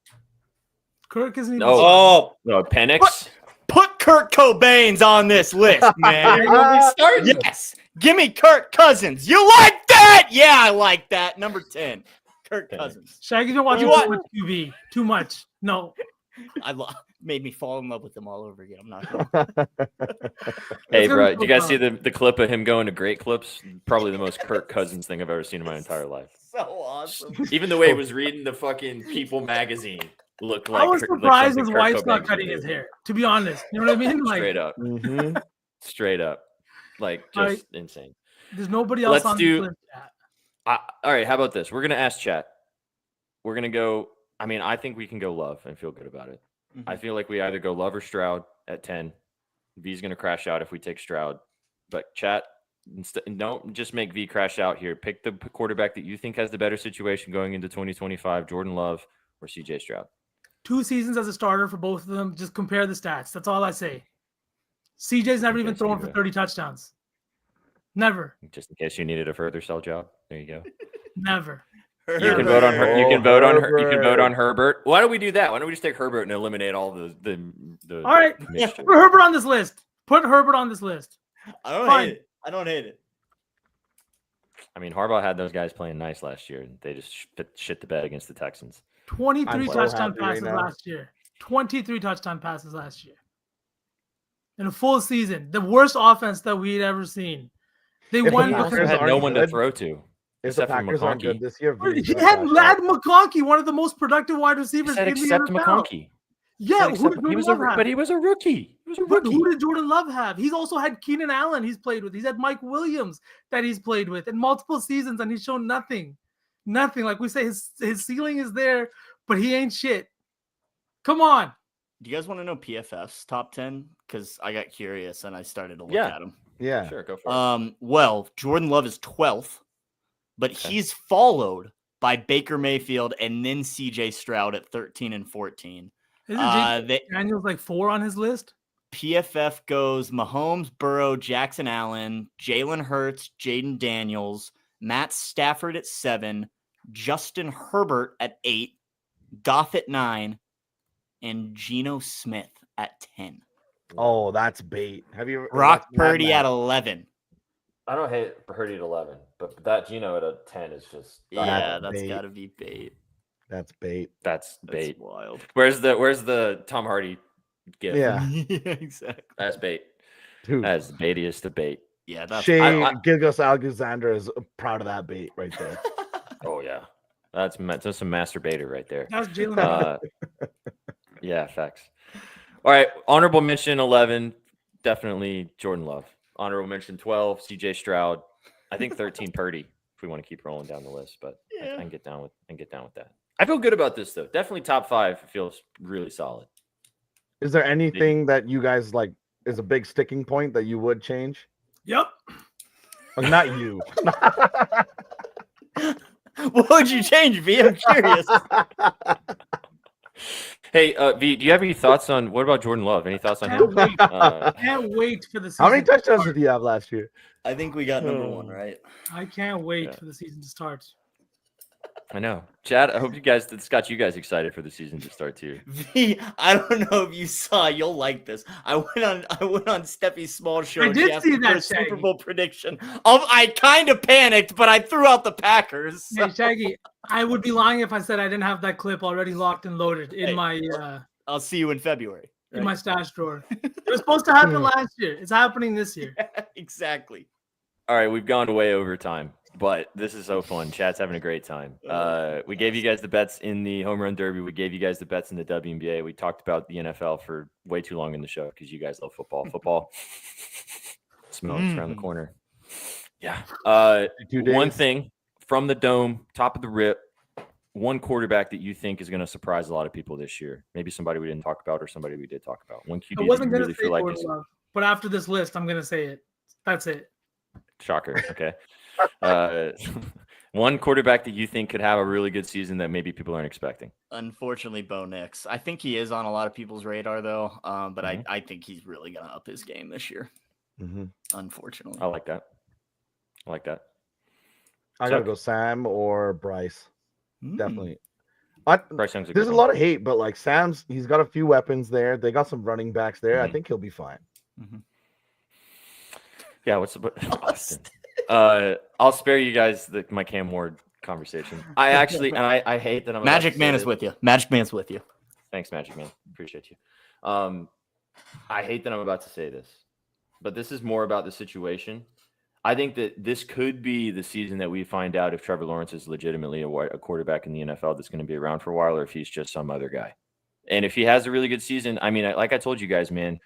[SPEAKER 4] Kirk isn't even.
[SPEAKER 2] No, Penix.
[SPEAKER 3] Put Kurt Cobain's on this list, man. Yes. Give me Kirk Cousins. You like that? Yeah, I like that. Number 10, Kirk Cousins.
[SPEAKER 4] Shaggy's been watching too much QB. Too much. No.
[SPEAKER 3] Made me fall in love with him all over again. I'm not.
[SPEAKER 2] Hey, bro, do you guys see the clip of him going to Great Clips? Probably the most Kirk Cousins thing I've ever seen in my entire life.
[SPEAKER 3] So awesome.
[SPEAKER 2] Even the way he was reading the fucking People magazine looked like.
[SPEAKER 4] I was surprised his wife's not cutting his hair. To be honest, you know what I mean? Like
[SPEAKER 2] straight up, straight up, like just insane.
[SPEAKER 4] There's nobody else on the list.
[SPEAKER 2] All right, how about this? We're gonna ask chat. We're gonna go. I mean, I think we can go Love and feel good about it. I feel like we either go Love or Stroud at 10. V's going to crash out if we take Stroud. But chat, don't just make V crash out here. Pick the quarterback that you think has the better situation going into 2025, Jordan Love or CJ Stroud.
[SPEAKER 4] 2 seasons as a starter for both of them. Just compare the stats. That's all I say. CJ's never even thrown for 30 touchdowns. Never.
[SPEAKER 2] Just in case you needed a further sell job. There you go.
[SPEAKER 4] Never.
[SPEAKER 2] You can vote on her. You can vote on her. You can vote on Herbert. Why don't we do that? Why don't we just take Herbert and eliminate all the
[SPEAKER 4] all right, put Herbert on this list. Put Herbert on this list.
[SPEAKER 3] I don't
[SPEAKER 4] Fine.
[SPEAKER 3] hate it. I don't hate it.
[SPEAKER 2] I mean, Harbaugh had those guys playing nice last year. They just shit the bed against the Texans.
[SPEAKER 4] 23
[SPEAKER 6] I'm so
[SPEAKER 4] touchdown
[SPEAKER 6] happy right
[SPEAKER 4] passes
[SPEAKER 6] now.
[SPEAKER 4] last year. 23 touchdown passes last year. In a full season. The worst offense that we'd ever seen. They
[SPEAKER 6] If the
[SPEAKER 4] won
[SPEAKER 2] He
[SPEAKER 6] Packers
[SPEAKER 2] also
[SPEAKER 4] because
[SPEAKER 2] had no
[SPEAKER 6] aren't
[SPEAKER 2] one to
[SPEAKER 6] good-
[SPEAKER 2] throw to.
[SPEAKER 6] If the
[SPEAKER 2] Except for
[SPEAKER 6] Packers aren't good
[SPEAKER 2] McConkey.
[SPEAKER 6] this year, Vinny's
[SPEAKER 4] he
[SPEAKER 6] gonna
[SPEAKER 4] had
[SPEAKER 6] crash
[SPEAKER 4] Lad
[SPEAKER 6] out.
[SPEAKER 4] McConkey, one of the most productive wide
[SPEAKER 2] He
[SPEAKER 4] receivers
[SPEAKER 2] said
[SPEAKER 4] in the
[SPEAKER 2] except
[SPEAKER 4] NFL.
[SPEAKER 2] McConkey.
[SPEAKER 4] Yeah,
[SPEAKER 2] He
[SPEAKER 4] who
[SPEAKER 2] said
[SPEAKER 4] did
[SPEAKER 2] he
[SPEAKER 4] Jordan
[SPEAKER 2] was
[SPEAKER 4] Love
[SPEAKER 2] a,
[SPEAKER 4] have?
[SPEAKER 2] but he was a rookie. He was a
[SPEAKER 4] But
[SPEAKER 2] rookie.
[SPEAKER 4] who did Jordan Love have? He's also had Keenan Allen he's played with. He's had Mike Williams that he's played with in multiple seasons, and he's shown nothing. Nothing. Like we say, his ceiling is there, but he ain't shit. Come on.
[SPEAKER 3] Do you guys want to know PFF's top 10? Because I got curious and I started to look
[SPEAKER 2] Yeah.
[SPEAKER 3] at them.
[SPEAKER 6] Yeah.
[SPEAKER 2] Sure, go for it.
[SPEAKER 3] Well, Jordan Love is 12th, but
[SPEAKER 2] Okay.
[SPEAKER 3] he's followed by Baker Mayfield and then CJ Stroud at 13 and 14.
[SPEAKER 4] Isn't Daniels like 4 on his list?
[SPEAKER 3] PFF goes Mahomes, Burrow, Jackson Allen, Jalen Hurts, Jaden Daniels, Matt Stafford at 7, Justin Herbert at 8, Goff at 9, and Geno Smith at 10.
[SPEAKER 6] Oh, that's bait. Have you
[SPEAKER 3] Brock
[SPEAKER 6] that's Mad
[SPEAKER 3] Purdy at
[SPEAKER 6] Max.
[SPEAKER 3] 11.
[SPEAKER 2] I don't hate Purdy at 11, but that Geno at a 10 is just
[SPEAKER 3] Yeah, that's
[SPEAKER 6] bait.
[SPEAKER 3] got to be bait.
[SPEAKER 6] That's bait.
[SPEAKER 2] that's
[SPEAKER 3] That's
[SPEAKER 2] bait.
[SPEAKER 3] wild.
[SPEAKER 2] Where's the Tom Hardy gift?
[SPEAKER 6] Yeah,
[SPEAKER 3] Yeah, exactly.
[SPEAKER 2] That's bait.
[SPEAKER 6] dude.
[SPEAKER 2] That's the baitiest of bait.
[SPEAKER 3] Yeah, that's
[SPEAKER 6] Shea
[SPEAKER 2] I-
[SPEAKER 6] Gilgeous Alexander is proud of that bait right there.
[SPEAKER 2] Oh yeah, that's some masturbator right there.
[SPEAKER 4] That's Jalen Hurts.
[SPEAKER 2] Yeah, facts. All right, honorable mention 11, definitely Jordan Love. Honorable mention 12, CJ Stroud. I think 13 Purdy if we want to keep rolling down the list, but I can get down with that. I feel good about this though. Definitely top 5 feels really solid.
[SPEAKER 6] Is there anything that you guys like is a big sticking point that you would change?
[SPEAKER 4] Yep.
[SPEAKER 6] Well, not you.
[SPEAKER 3] What would you change, V? I'm curious.
[SPEAKER 2] Hey, V, do you have any thoughts on what about Jordan Love? Any thoughts on
[SPEAKER 4] Can't
[SPEAKER 2] him?
[SPEAKER 4] wait. Can't wait for the season.
[SPEAKER 6] How many
[SPEAKER 4] to
[SPEAKER 6] touchdowns
[SPEAKER 4] start.
[SPEAKER 6] did he have last year?
[SPEAKER 3] I think we got number 1, right?
[SPEAKER 4] I can't wait
[SPEAKER 2] Yeah.
[SPEAKER 4] for the season to start.
[SPEAKER 2] I know. Chad, I hope this got you guys excited for the season to start too.
[SPEAKER 3] V, I don't know if you saw. You'll like this. I went on Steffi's small show.
[SPEAKER 4] I
[SPEAKER 3] and
[SPEAKER 4] did
[SPEAKER 3] she asked
[SPEAKER 4] see
[SPEAKER 3] me for
[SPEAKER 4] that,
[SPEAKER 3] a Super
[SPEAKER 4] Shaggy.
[SPEAKER 3] Bowl prediction. I kind of panicked, but I threw out the Packers.
[SPEAKER 4] Hey, Shaggy, I would be lying if I said I didn't have that clip already locked and loaded in
[SPEAKER 3] Hey.
[SPEAKER 4] my
[SPEAKER 3] I'll see you in February.
[SPEAKER 4] in my stash drawer. It was supposed to happen last year. It's happening this year.
[SPEAKER 3] Exactly.
[SPEAKER 2] All right, we've gone way over time, but this is so fun. Chad's having a great time. We gave you guys the bets in the home run derby. We gave you guys the bets in the WNBA. We talked about the NFL for way too long in the show because you guys love football. Football smells around the corner. Yeah.
[SPEAKER 6] 2 days.
[SPEAKER 2] One thing from the dome, top of the rip, one quarterback that you think is going to surprise a lot of people this year. Maybe somebody we didn't talk about or somebody we did talk about. One QB
[SPEAKER 4] I
[SPEAKER 2] that
[SPEAKER 4] wasn't
[SPEAKER 2] you
[SPEAKER 4] gonna
[SPEAKER 2] really
[SPEAKER 4] say
[SPEAKER 2] feel like
[SPEAKER 4] Jordan
[SPEAKER 2] is
[SPEAKER 4] Love, but after this list, I'm gonna say it. That's it.
[SPEAKER 2] shocker. Okay. One quarterback that you think could have a really good season that maybe people aren't expecting.
[SPEAKER 3] Unfortunately, Bo Nix. I think he is on a lot of people's radar, though. But
[SPEAKER 2] Mhm.
[SPEAKER 3] I think he's really going to up his game this year.
[SPEAKER 6] Mhm.
[SPEAKER 3] Unfortunately.
[SPEAKER 2] I like that.
[SPEAKER 6] I gotta go Sam or Bryce.
[SPEAKER 3] Mm.
[SPEAKER 6] Definitely.
[SPEAKER 2] Bryce Young's a
[SPEAKER 6] There's
[SPEAKER 2] good
[SPEAKER 6] a
[SPEAKER 2] one.
[SPEAKER 6] lot of hate, but like Sam's, he's got a few weapons there. They got some running backs there. I
[SPEAKER 2] Mhm.
[SPEAKER 6] think he'll be fine.
[SPEAKER 2] Yeah. Austin? I'll spare you guys my Cam Ward conversation. I actually, and I hate that I'm about
[SPEAKER 3] Magic
[SPEAKER 2] to
[SPEAKER 3] Man
[SPEAKER 2] say
[SPEAKER 3] is
[SPEAKER 2] this.
[SPEAKER 3] with you. Magic Man's with you.
[SPEAKER 2] Thanks, Magic Man. Appreciate you. I hate that I'm about to say this, but this is more about the situation. I think that this could be the season that we find out if Trevor Lawrence is legitimately a quarterback in the NFL that's going to be around for a while, or if he's just some other guy. And if he has a really good season, I mean, like I told you guys, man,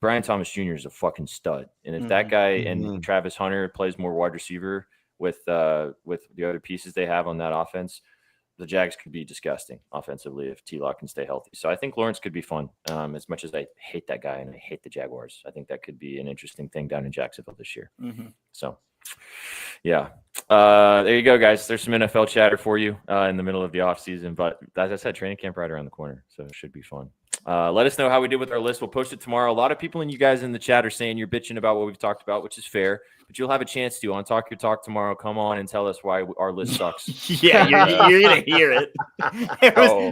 [SPEAKER 2] Brian Thomas Jr. is a fucking stud. And if that guy and Travis Hunter plays more wide receiver with the other pieces they have on that offense, the Jags could be disgusting offensively if T-Lock can stay healthy. So I think Lawrence could be fun. As much as I hate that guy and I hate the Jaguars, I think that could be an interesting thing down in Jacksonville this year. So, yeah. There you go, guys. There's some NFL chatter for you in the middle of the offseason. But as I said, training camp right around the corner. So it should be fun. Let us know how we did with our list. We'll post it tomorrow. A lot of people and you guys in the chat are saying you're bitching about what we've talked about, which is fair. But you'll have a chance to on Talk Your Talk tomorrow. Come on and tell us why our list sucks.
[SPEAKER 3] Yeah, you're gonna hear it.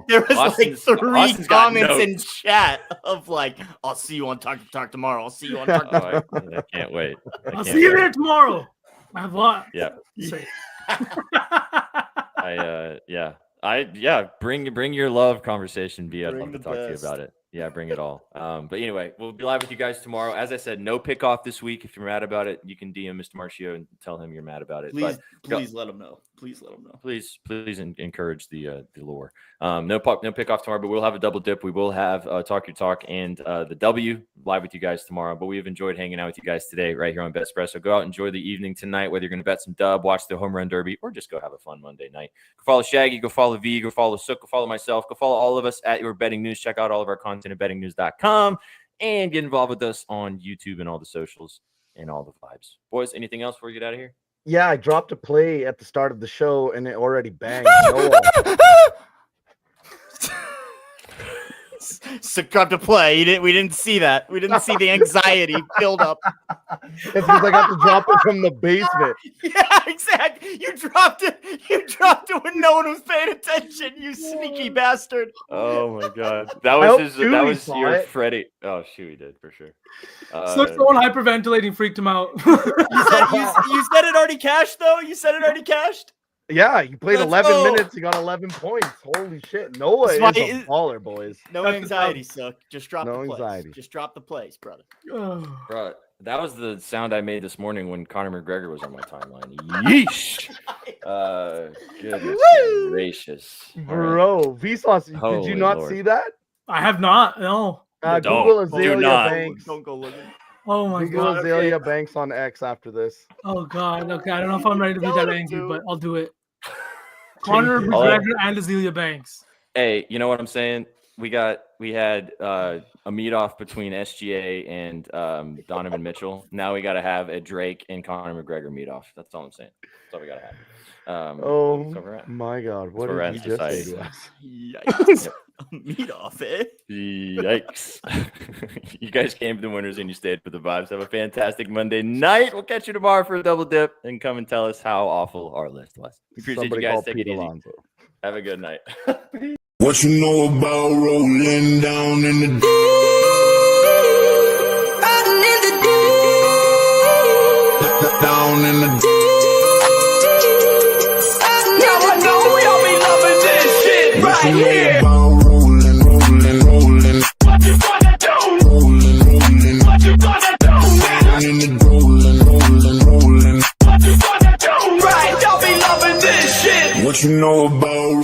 [SPEAKER 3] There was
[SPEAKER 2] Austin's,
[SPEAKER 3] like 3
[SPEAKER 2] Austin's got
[SPEAKER 3] comments in
[SPEAKER 2] notes.
[SPEAKER 3] chat of like, "I'll see you on Talk Your Talk tomorrow. I'll see you on Talk Your Talk."
[SPEAKER 2] I can't wait.
[SPEAKER 4] I'll see you there tomorrow. I have a lot.
[SPEAKER 2] Yeah.
[SPEAKER 4] to say.
[SPEAKER 2] Bring your love conversation. I'd love to talk to you
[SPEAKER 3] best.
[SPEAKER 2] about it. Yeah, bring it all. But anyway, we'll be live with you guys tomorrow. As I said, no pick off this week. If you're mad about it, you can DM Mr. Marcio and tell him you're mad about it.
[SPEAKER 3] Please let him know. Please let him know.
[SPEAKER 2] Please encourage the lore. No pick off tomorrow, but we'll have a double dip. We will have Talk Your Talk and the W live with you guys tomorrow. But we've enjoyed hanging out with you guys today right here on BetSpresso. Go out, enjoy the evening tonight, whether you're going to bet some dub, watch the home run derby, or just go have a fun Monday night. Go follow Shaggy, go follow V, go follow Sook, go follow myself, go follow all of us at Your Betting News. Check out all of our content at bettingnews.com and get involved with us on YouTube and all the socials and all the vibes. Boys, anything else before we get out of here?
[SPEAKER 6] Yeah, I dropped a play at the start of the show and it already banged.
[SPEAKER 3] Dropped a play. We didn't see that. We didn't see the anxiety build up.
[SPEAKER 6] It's because I got to drop it from the basement.
[SPEAKER 3] Yeah, exactly. You dropped it. You dropped it when no one was paying attention. You sneaky bastard.
[SPEAKER 2] Oh my god, that was your
[SPEAKER 6] it.
[SPEAKER 2] Freddie. Oh shoot, he did for sure.
[SPEAKER 4] So someone hyperventilating freaked him out.
[SPEAKER 3] You said it already cashed though. You said it already cashed.
[SPEAKER 6] Yeah, you played
[SPEAKER 3] Let's
[SPEAKER 6] 11
[SPEAKER 3] go.
[SPEAKER 6] minutes. You got 11 points. Holy shit. Noah is
[SPEAKER 3] That's why
[SPEAKER 6] a baller, boys.
[SPEAKER 3] No anxiety, Suck. Just drop
[SPEAKER 6] No
[SPEAKER 3] the plays.
[SPEAKER 6] anxiety.
[SPEAKER 3] Just drop the plays, brother.
[SPEAKER 2] Bro, that was the sound I made this morning when Conor McGregor was on my timeline. Yeesh. Goodness gracious.
[SPEAKER 6] Bro, Vsauce, did
[SPEAKER 2] Holy
[SPEAKER 6] you not
[SPEAKER 2] Lord.
[SPEAKER 6] see that?
[SPEAKER 4] I have not. No.
[SPEAKER 6] Google
[SPEAKER 2] do
[SPEAKER 6] Azalea
[SPEAKER 2] not.
[SPEAKER 6] Banks.
[SPEAKER 3] Don't go looking.
[SPEAKER 4] Oh my
[SPEAKER 6] Google
[SPEAKER 4] god.
[SPEAKER 6] Azalea
[SPEAKER 4] Okay.
[SPEAKER 6] Banks on X after this.
[SPEAKER 4] Oh god. Okay. I don't know if I'm ready to be
[SPEAKER 3] Tell
[SPEAKER 4] that
[SPEAKER 3] him
[SPEAKER 4] angry,
[SPEAKER 3] to.
[SPEAKER 4] but I'll do it. Conor
[SPEAKER 2] Oh.
[SPEAKER 4] McGregor and Azealia Banks.
[SPEAKER 2] Hey, you know what I'm saying? We had a meet off between SGA and Donovan Mitchell. Now we got to have a Drake and Conor McGregor meet off. That's all I'm saying. That's all we got to have.
[SPEAKER 6] Oh
[SPEAKER 2] so we're at.
[SPEAKER 6] my god. What
[SPEAKER 2] So we're
[SPEAKER 6] did
[SPEAKER 2] at
[SPEAKER 6] you just say
[SPEAKER 2] society.
[SPEAKER 6] to us?
[SPEAKER 3] Yikes. Meat off, eh?
[SPEAKER 2] Yikes. You guys came for the winners and you stayed for the vibes. Have a fantastic Monday night. We'll catch you tomorrow for a double dip and come and tell us how awful our list was. We appreciate
[SPEAKER 6] Somebody
[SPEAKER 2] you guys.
[SPEAKER 6] call
[SPEAKER 2] Take
[SPEAKER 6] Pete
[SPEAKER 2] it easy.
[SPEAKER 6] Alonso.
[SPEAKER 2] Have a good night.
[SPEAKER 7] What you know about rolling down in the deep? Riding in the deep. Down in the deep. Now I know y'all be loving this shit right here. Rolling. What you gonna do? Rolling. What you gonna do? Down in the rolling. What you gonna do? Right, y'all be loving this shit. What you know about